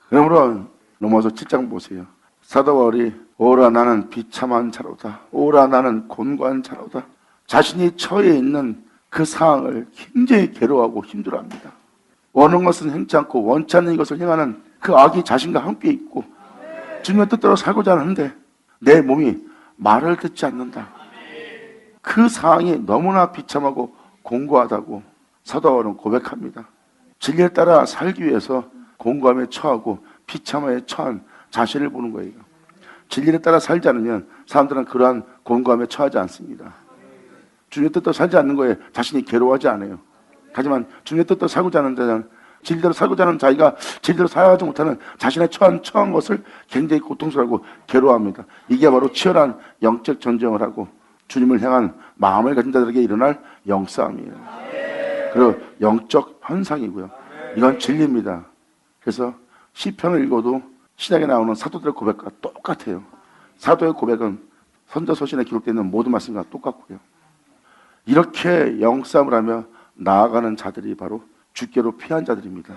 그러므로 로마서 7장 보세요. 사도 바울이 오라 나는 비참한 자로다, 오라 나는 곤고한 자로다, 자신이 처해 있는 그 상황을 굉장히 괴로워하고 힘들어합니다. 원하는 것은 행치 않고 원치 않는 것을 행하는 그 악이 자신과 함께 있고 주님의 뜻대로 살고자 하는데 내 몸이 말을 듣지 않는다. 그 상황이 너무나 비참하고 공고하다고 사도 바울은 고백합니다. 진리에 따라 살기 위해서 공고함에 처하고 비참함에 처한 자신을 보는 거예요. 진리에 따라 살지 않으면 사람들은 그러한 공고함에 처하지 않습니다. 주님의 뜻대로 살지 않는 거에 자신이 괴로워하지 않아요. 하지만 주님의 뜻대로 살고자 하는 자는, 진리대로 살고자 하는 자기가 진리대로 살아가지 못하는 자신의 처한 것을 굉장히 고통스러워하고 괴로워합니다. 이게 바로 치열한 영적 전쟁을 하고 주님을 향한 마음을 가진 자들에게 일어날 영싸움이에요. 그리고 영적 현상이고요. 이건 진리입니다. 그래서 시편을 읽어도 신약에 나오는 사도들의 고백과 똑같아요. 사도의 고백은 선지서신에 기록되어 있는 모든 말씀과 똑같고요. 이렇게 영싸움을 하며 나아가는 자들이 바로 주께로 피한 자들입니다.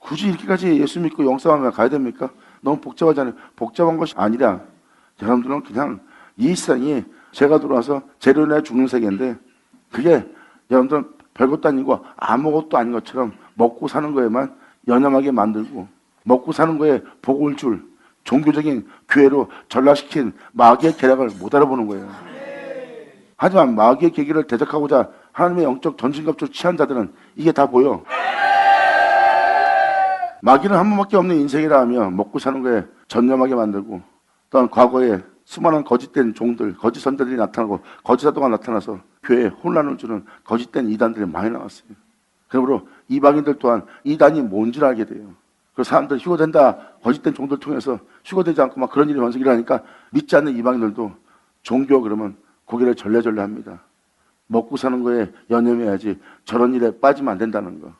굳이 이렇게까지 예수 믿고 영성하면 가야 됩니까? 너무 복잡하잖아요. 복잡한 것이 아니라 여러분들은 그냥 이 세상이 죄가 들어와서 죄로 인해 죽는 세계인데, 그게 여러분들은 별것도 아니고 아무것도 아닌 것처럼 먹고 사는 거에만 연연하게 만들고, 먹고 사는 거에 복을 줄 종교적인 교회로 전락시킨 마귀의 계략을 못 알아보는 거예요. 하지만 마귀의 계기를 대적하고자 하나님의 영적 전진갑주를 취한 자들은 이게 다 보여. 마귀는 한 번밖에 없는 인생이라 하며 먹고 사는 거에 전념하게 만들고, 또한 과거에 수많은 거짓된 종들, 거짓 선자들이 나타나고 거짓 사도가 나타나서 교회에 혼란을 주는 거짓된 이단들이 많이 나왔어요. 그러므로 이방인들 또한 이단이 뭔지를 알게 돼요. 그 사람들 휴거된다, 거짓된 종들 통해서 휴거되지 않고 막 그런 일이 반복이 일어나니까 믿지 않는 이방인들도 종교 그러면 고개를 절레절레 합니다. 먹고 사는 거에 연연해야지 저런 일에 빠지면 안 된다는 거.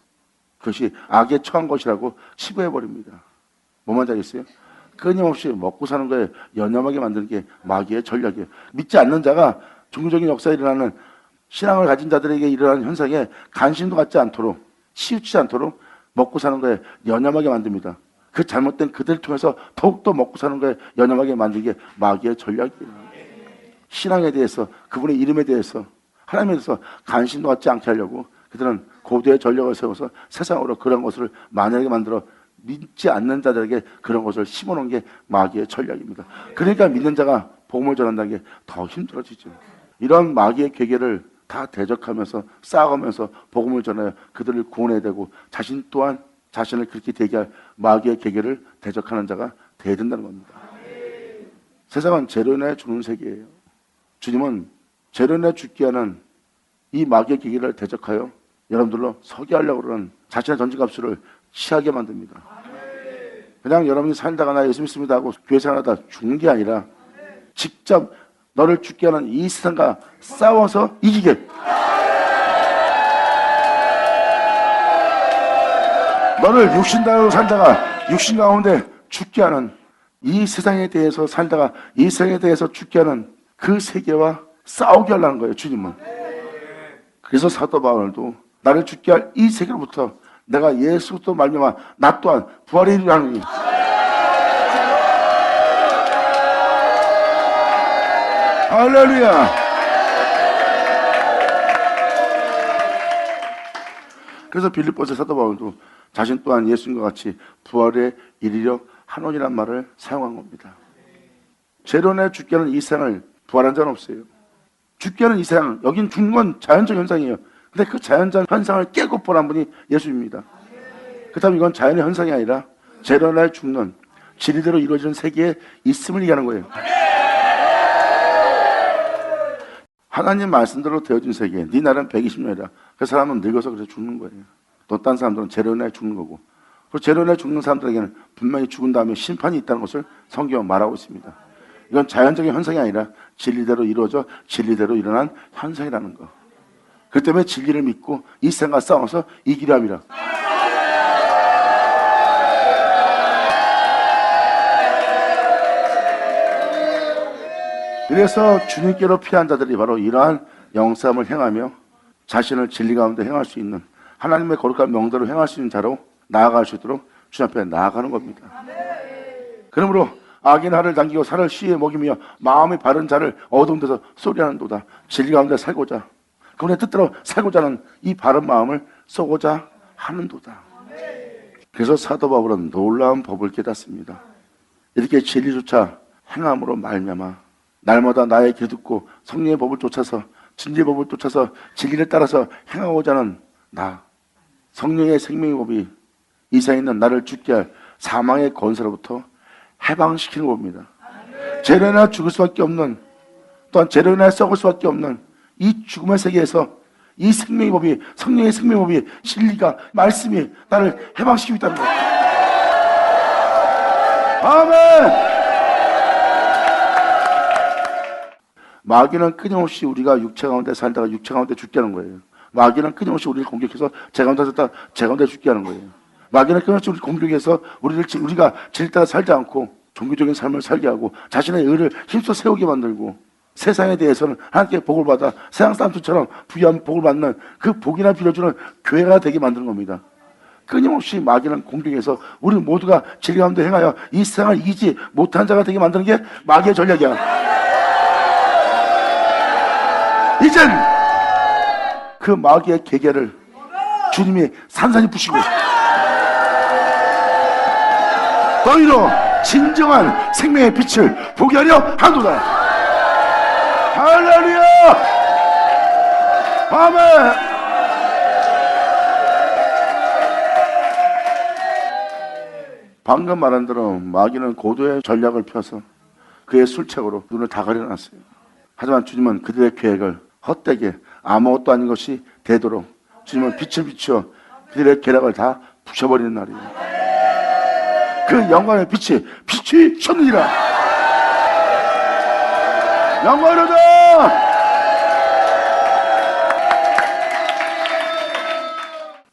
그것이 악에 처한 것이라고 치부해버립니다. 뭐만 알겠어요? 끊임없이 먹고 사는 거에 연연하게 만드는 게 마귀의 전략이에요. 믿지 않는 자가 종교적인 역사에 일어나는, 신앙을 가진 자들에게 일어나는 현상에 관심도 갖지 않도록, 치우치지 않도록 먹고 사는 거에 연연하게 만듭니다. 그 잘못된 그들을 통해서 더욱더 먹고 사는 거에 연연하게 만드는 게 마귀의 전략이에요. 신앙에 대해서, 그분의 이름에 대해서, 하나님에 대해서 관심도 갖지 않게 하려고 그들은 고도의 전략을 세워서 세상으로 그런 것을 만연하게 만들어 믿지 않는 자들에게 그런 것을 심어놓은 게 마귀의 전략입니다. 그러니까 믿는 자가 복음을 전한다는 게 더 힘들어지죠. 이런 마귀의 계계를 다 대적하면서 싸워가면서 복음을 전하여 그들을 구원해야 되고, 자신 또한 자신을 그렇게 되게 할 마귀의 계계를 대적하는 자가 되어야 된다는 겁니다. 세상은 죄로 인해 죽는 세계예요. 주님은 죄로 인해 죽게 하는 이 마귀의 계계를 대적하여 여러분들로 서게 하려고 그러는 자신의 전진갑수를 취하게 만듭니다. 그냥 여러분이 살다가 나 예수 믿습니다 하고 교회 생활하다 죽는 게 아니라 직접 너를 죽게 하는 이 세상과 싸워서 이기게, 너를 육신대로 살다가 육신 가운데 죽게 하는, 이 세상에 대해서 살다가 이 세상에 대해서 죽게 하는 그 세계와 싸우게 하려는 거예요, 주님은. 그래서 사도 바울도 나를 죽게 할 이 세계로부터 내가 예수부터 말미암아 나 또한 부활에 이르리라니. 할렐루야. 그래서 빌립보서 사도 바울도 자신 또한 예수님과 같이 부활에 이르려 하노니란 말을 사용한 겁니다. 죄로 인해 죽게 하는 이 세상을 부활한 자는 없어요. 죽게 하는 이 세상, 여긴 죽는 건 자연적 현상이에요. 근데 그 자연적 현상을 깨고 부활한 분이 예수입니다. 그렇다면 이건 자연의 현상이 아니라 죄로 인해 죽는, 진리대로 이루어지는 세계에 있음을 얘기하는 거예요. 하나님 말씀대로 되어진 세계, 네 날은 120년이라. 그 사람은 늙어서 그래서 죽는 거예요. 또 딴 사람들은 죄로 인해 죽는 거고, 그리고 죄로 인해 죽는 사람들에게는 분명히 죽은 다음에 심판이 있다는 것을 성경은 말하고 있습니다. 이건 자연적인 현상이 아니라 진리대로 이루어져 진리대로 일어난 현상이라는 거. 그 때문에 진리를 믿고 이 세상과 싸워서 이기려 함이라. 그래서 주님께로 피한 자들이 바로 이러한 영싸움을 행하며 자신을 진리 가운데 행할 수 있는, 하나님의 거룩한 명대로 행할 수 있는 자로 나아갈 수 있도록 주님 앞에 나아가는 겁니다. 그러므로 악인 알을 당기고 살을 시에 먹이며 마음이 바른 자를 어두운 데서 소리하는도다. 진리 가운데 살고자, 그분의 뜻대로 살고자 하는 이 바른 마음을 쏘고자 하는도다. 그래서 사도 바울은 놀라운 법을 깨닫습니다. 이렇게 진리조차 행함으로 말미암아 날마다 나의 길 듣고 성령의 법을 쫓아서, 진리의 법을 쫓아서 진리를 따라서 행하고자 하는 나, 성령의 생명의 법이 이 세상에 있는 나를 죽게 할 사망의 권세로부터 해방시키는 법입니다. 죄로 인해 죽을 수밖에 없는, 또한 죄로 인해 썩을 수밖에 없는 이 죽음의 세계에서 이 생명의 법이, 성령의 생명의 법이, 진리가, 말씀이 나를 해방시키고 있다는 거예요. 아멘! 마귀는 끊임없이 우리가 육체 가운데 살다가 육체 가운데 죽게 하는 거예요. 마귀는 끊임없이 우리를 공격해서 제 가운데 살다가 제 가운데 죽게 하는 거예요. 마귀는 끊임없이 우리를 공격해서 우리가 진리 따라 살지 않고 종교적인 삶을 살게 하고 자신의 의를 힘써 세우게 만들고, 세상에 대해서는 하나님께 복을 받아 세상 사람들처럼 부유한 복을 받는 그 복이나 빌어주는 교회가 되게 만드는 겁니다. 끊임없이 마귀는 공격해서 우리 모두가 진리 가운데 행하여 이 세상을 이기지 못한 자가 되게 만드는 게 마귀의 전략이야. 이젠 그 마귀의 계계를 주님이 산산히 푸시고 너희로 진정한 생명의 빛을 보게 하려 하노라. 할렐루야. 아멘. 방금 말한 대로 마귀는 고도의 전략을 펴서 그의 술책으로 눈을 다 가려놨어요. 하지만 주님은 그들의 계획을 헛되게 아무것도 아닌 것이 되도록 주님은 빛을 비추어 그들의 계략을 다 부셔버리는 날이에요. 그 영광의 빛이 비추셨느니라. 영광이로다.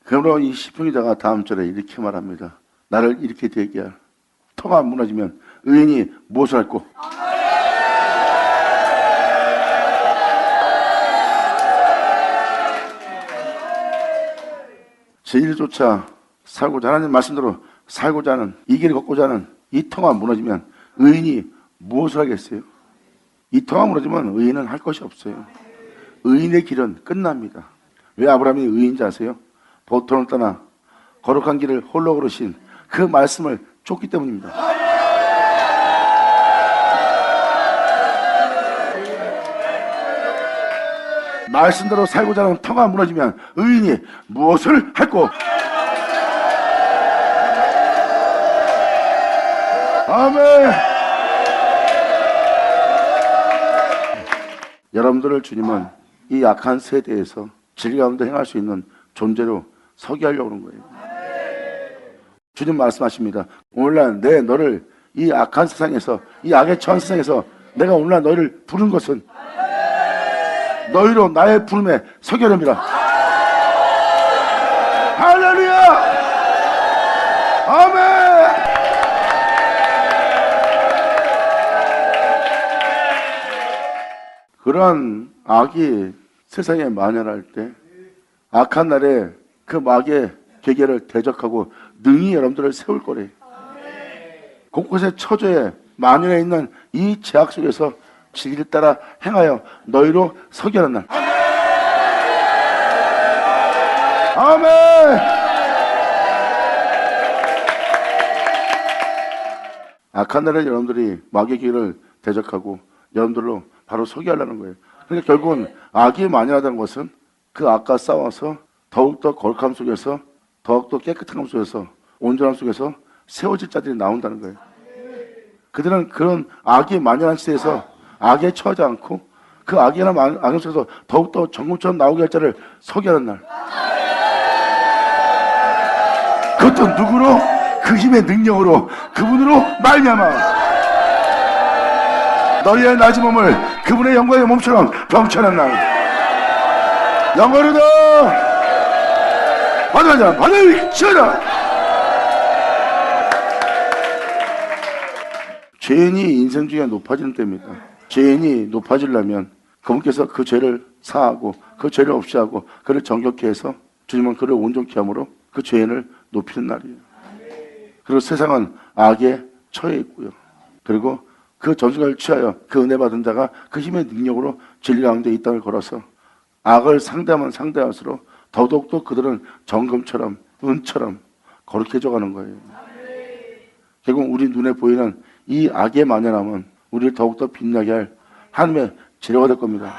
그러므로 이 시편 기자가 다음 절에 이렇게 말합니다. 나를 이렇게 되게 할 터가 무너지면 의인이 무엇을 할꼬? 제 일조차 살고자 하는 말씀대로 살고자 하는 이 길을 걷고자 하는 이 터가 무너지면 의인이 무엇을 하겠어요? 이 터가 무너지면 의인은 할 것이 없어요. 의인의 길은 끝납니다. 왜 아브라함이 의인지 아세요? 보통을 떠나 거룩한 길을 홀로 걸으신 그 말씀을 쫓기 때문입니다. 말씀대로 살고자 하는 터가 무너지면 의인이 무엇을 할꼬? 아멘. 여러분들을 주님은 이 약한 세대에서 진리 가운데 행할 수 있는 존재로 서게 하려고 하는 거예요. 주님 말씀하십니다. 오늘날 내 너를 이 악한 세상에서, 이 악에 처한 세상에서 내가 오늘날 너희를 부른 것은 너희로 나의 부름에 서게 하렵니다. 할렐루야. 아멘. 그러한 악이 세상에 만연할 때 악한 날에 그 마귀의 계계를 대적하고 능히 여러분들을 세울 거래. 곳곳에 처조에 만연해 있는 이 제약 속에서 진리를 따라 행하여 너희로 서게 하는 날. 아멘. 악한 날에 여러분들이 마귀의 길을 대적하고 여러분들로 바로 서게 하려는 거예요. 그러니까 결국은 악이 만연하다는 것은 그 악과 싸워서 더욱더 거룩함 속에서 더욱더 깨끗함 속에서 온전함 속에서 세워질 자들이 나온다는 거예요. 그들은 그런 악이 만연한 시대에서 악에 처하지 않고 그 악이나 악의 속에서 더욱더 정금처럼 나오게 할 자를 서게 하는 날. 그것도 누구로? 그 힘의 능력으로 그분으로 말미암아 너희의 낮은 몸을 그분의 영광의 몸처럼 병천한 날. 영광이다. 받아자 받아 치워라. 죄인이 인생 중에 높아지는 때입니다. 죄인이 높아지려면 그분께서 그 죄를 사하고 그 죄를 없이 하고 그를 정결케 해서 주님은 그를 온전케 함으로 그 죄인을 높이는 날이에요. 그리고 세상은 악에 처해 있고요. 그리고 그 전승을 취하여 그 은혜 받은 자가 그 힘의 능력으로 진리 가운데 이 땅을 걸어서 악을 상대하면 상대할수록 더더욱더 그들은 정금처럼 은처럼 거룩해져 가는 거예요. 결국 우리 눈에 보이는 이 악의 만연함은 우리를 더욱더 빛나게 할 하나님의 재료가 될 겁니다.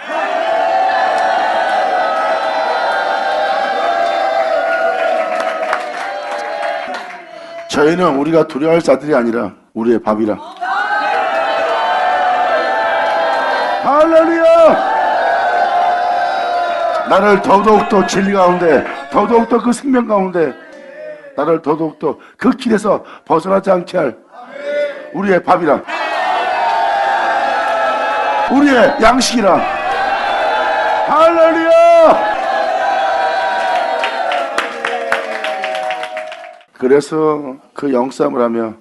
저희는 우리가 두려워할 자들이 아니라 우리의 밥이라. 할렐루야. 나를 더더욱더 진리 가운데 더더욱더 그 생명 가운데 나를 더더욱더 그 길에서 벗어나지 않게 할 우리의 밥이라. 우리의 양식이라. 할렐루야. 그래서 그 영싸움을 하며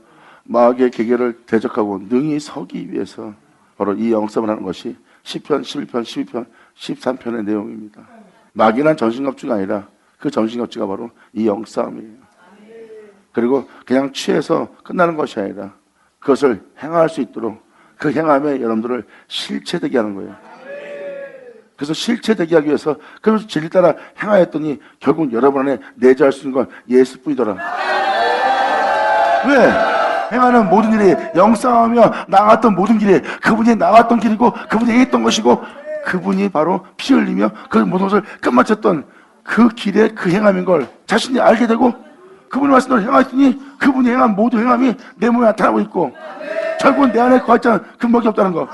마귀의 계계를 대적하고 능히 서기 위해서 바로 이 영싸움을 하는 것이 10편, 11편, 12편, 13편의 내용입니다. 막연한 전신갑주가 아니라 그 전신갑주가 바로 이 영싸움이에요. 그리고 그냥 취해서 끝나는 것이 아니라 그것을 행할 수 있도록 그 행함에 여러분들을 실체되게 하는 거예요. 그래서 실체되게 하기 위해서 그러면서 진리 따라 행하였더니 결국 여러분 안에 내재할 수 있는 건 예수뿐이더라. 왜? 행하는 모든 일이 영싸움하며 나갔던 모든 길이 그분이 나갔던 길이고 그분이 행했던 것이고 그분이 바로 피 흘리며 그 모든 것을 끝마쳤던 그 길의 그 행함인 걸 자신이 알게 되고 그분이 말씀대로 행하였더니 그분이 행한 모든 행함이 내 몸에 나타나고 있고 결국은 내 안에 거할 자는 근본이 없다는 거.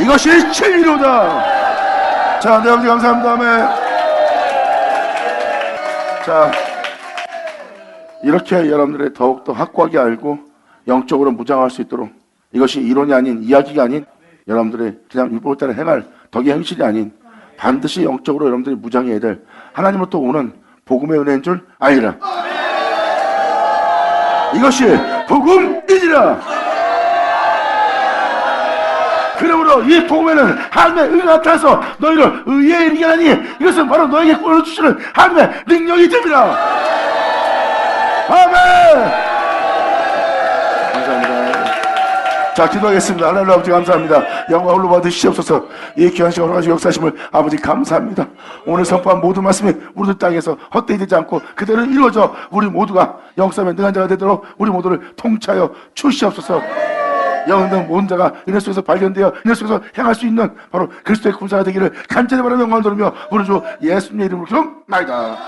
이것이 진리로다. 자, 네, 아버지 감사합니다. 아멘. 자, 이렇게 여러분들의 더욱더 확고하게 알고 영적으로 무장할 수 있도록 이것이 이론이 아닌 이야기가 아닌 여러분들의 그냥 율법을 따라 행할 덕의 행실이 아닌 반드시 영적으로 여러분들이 무장해야 될 하나님으로부터 오는 복음의 은혜인 줄 아니라 이것이 복음이니라. 그러므로 이 복음에는 하나님의 의가 나타나서 너희를 의에 이르게 하니 이것은 바로 너에게 꾸며주시는 하나님의 능력이 됩니다. 아멘. 감사합니다. 자, 기도하겠습니다. 하나님 아버지 감사합니다. 영광 홀로 받으시옵소서. 이 귀한 시간 허락하시고 역사하심을 아버지 감사합니다. 오늘 선포한 모든 말씀이 우리들 땅에서 헛되이 되지 않고 그대로 이루어져 우리 모두가 영싸움에 능한 자가 되도록 우리 모두를 통치하여 주시옵소서. 영능 모든 자가 은혜 속에서 발견되어 은혜 속에서 행할 수 있는 바로 그리스도의 군사가 되기를 간절히 바라며 영광을 돌리며 우리 주 예수님의 이름으로 기도합니다.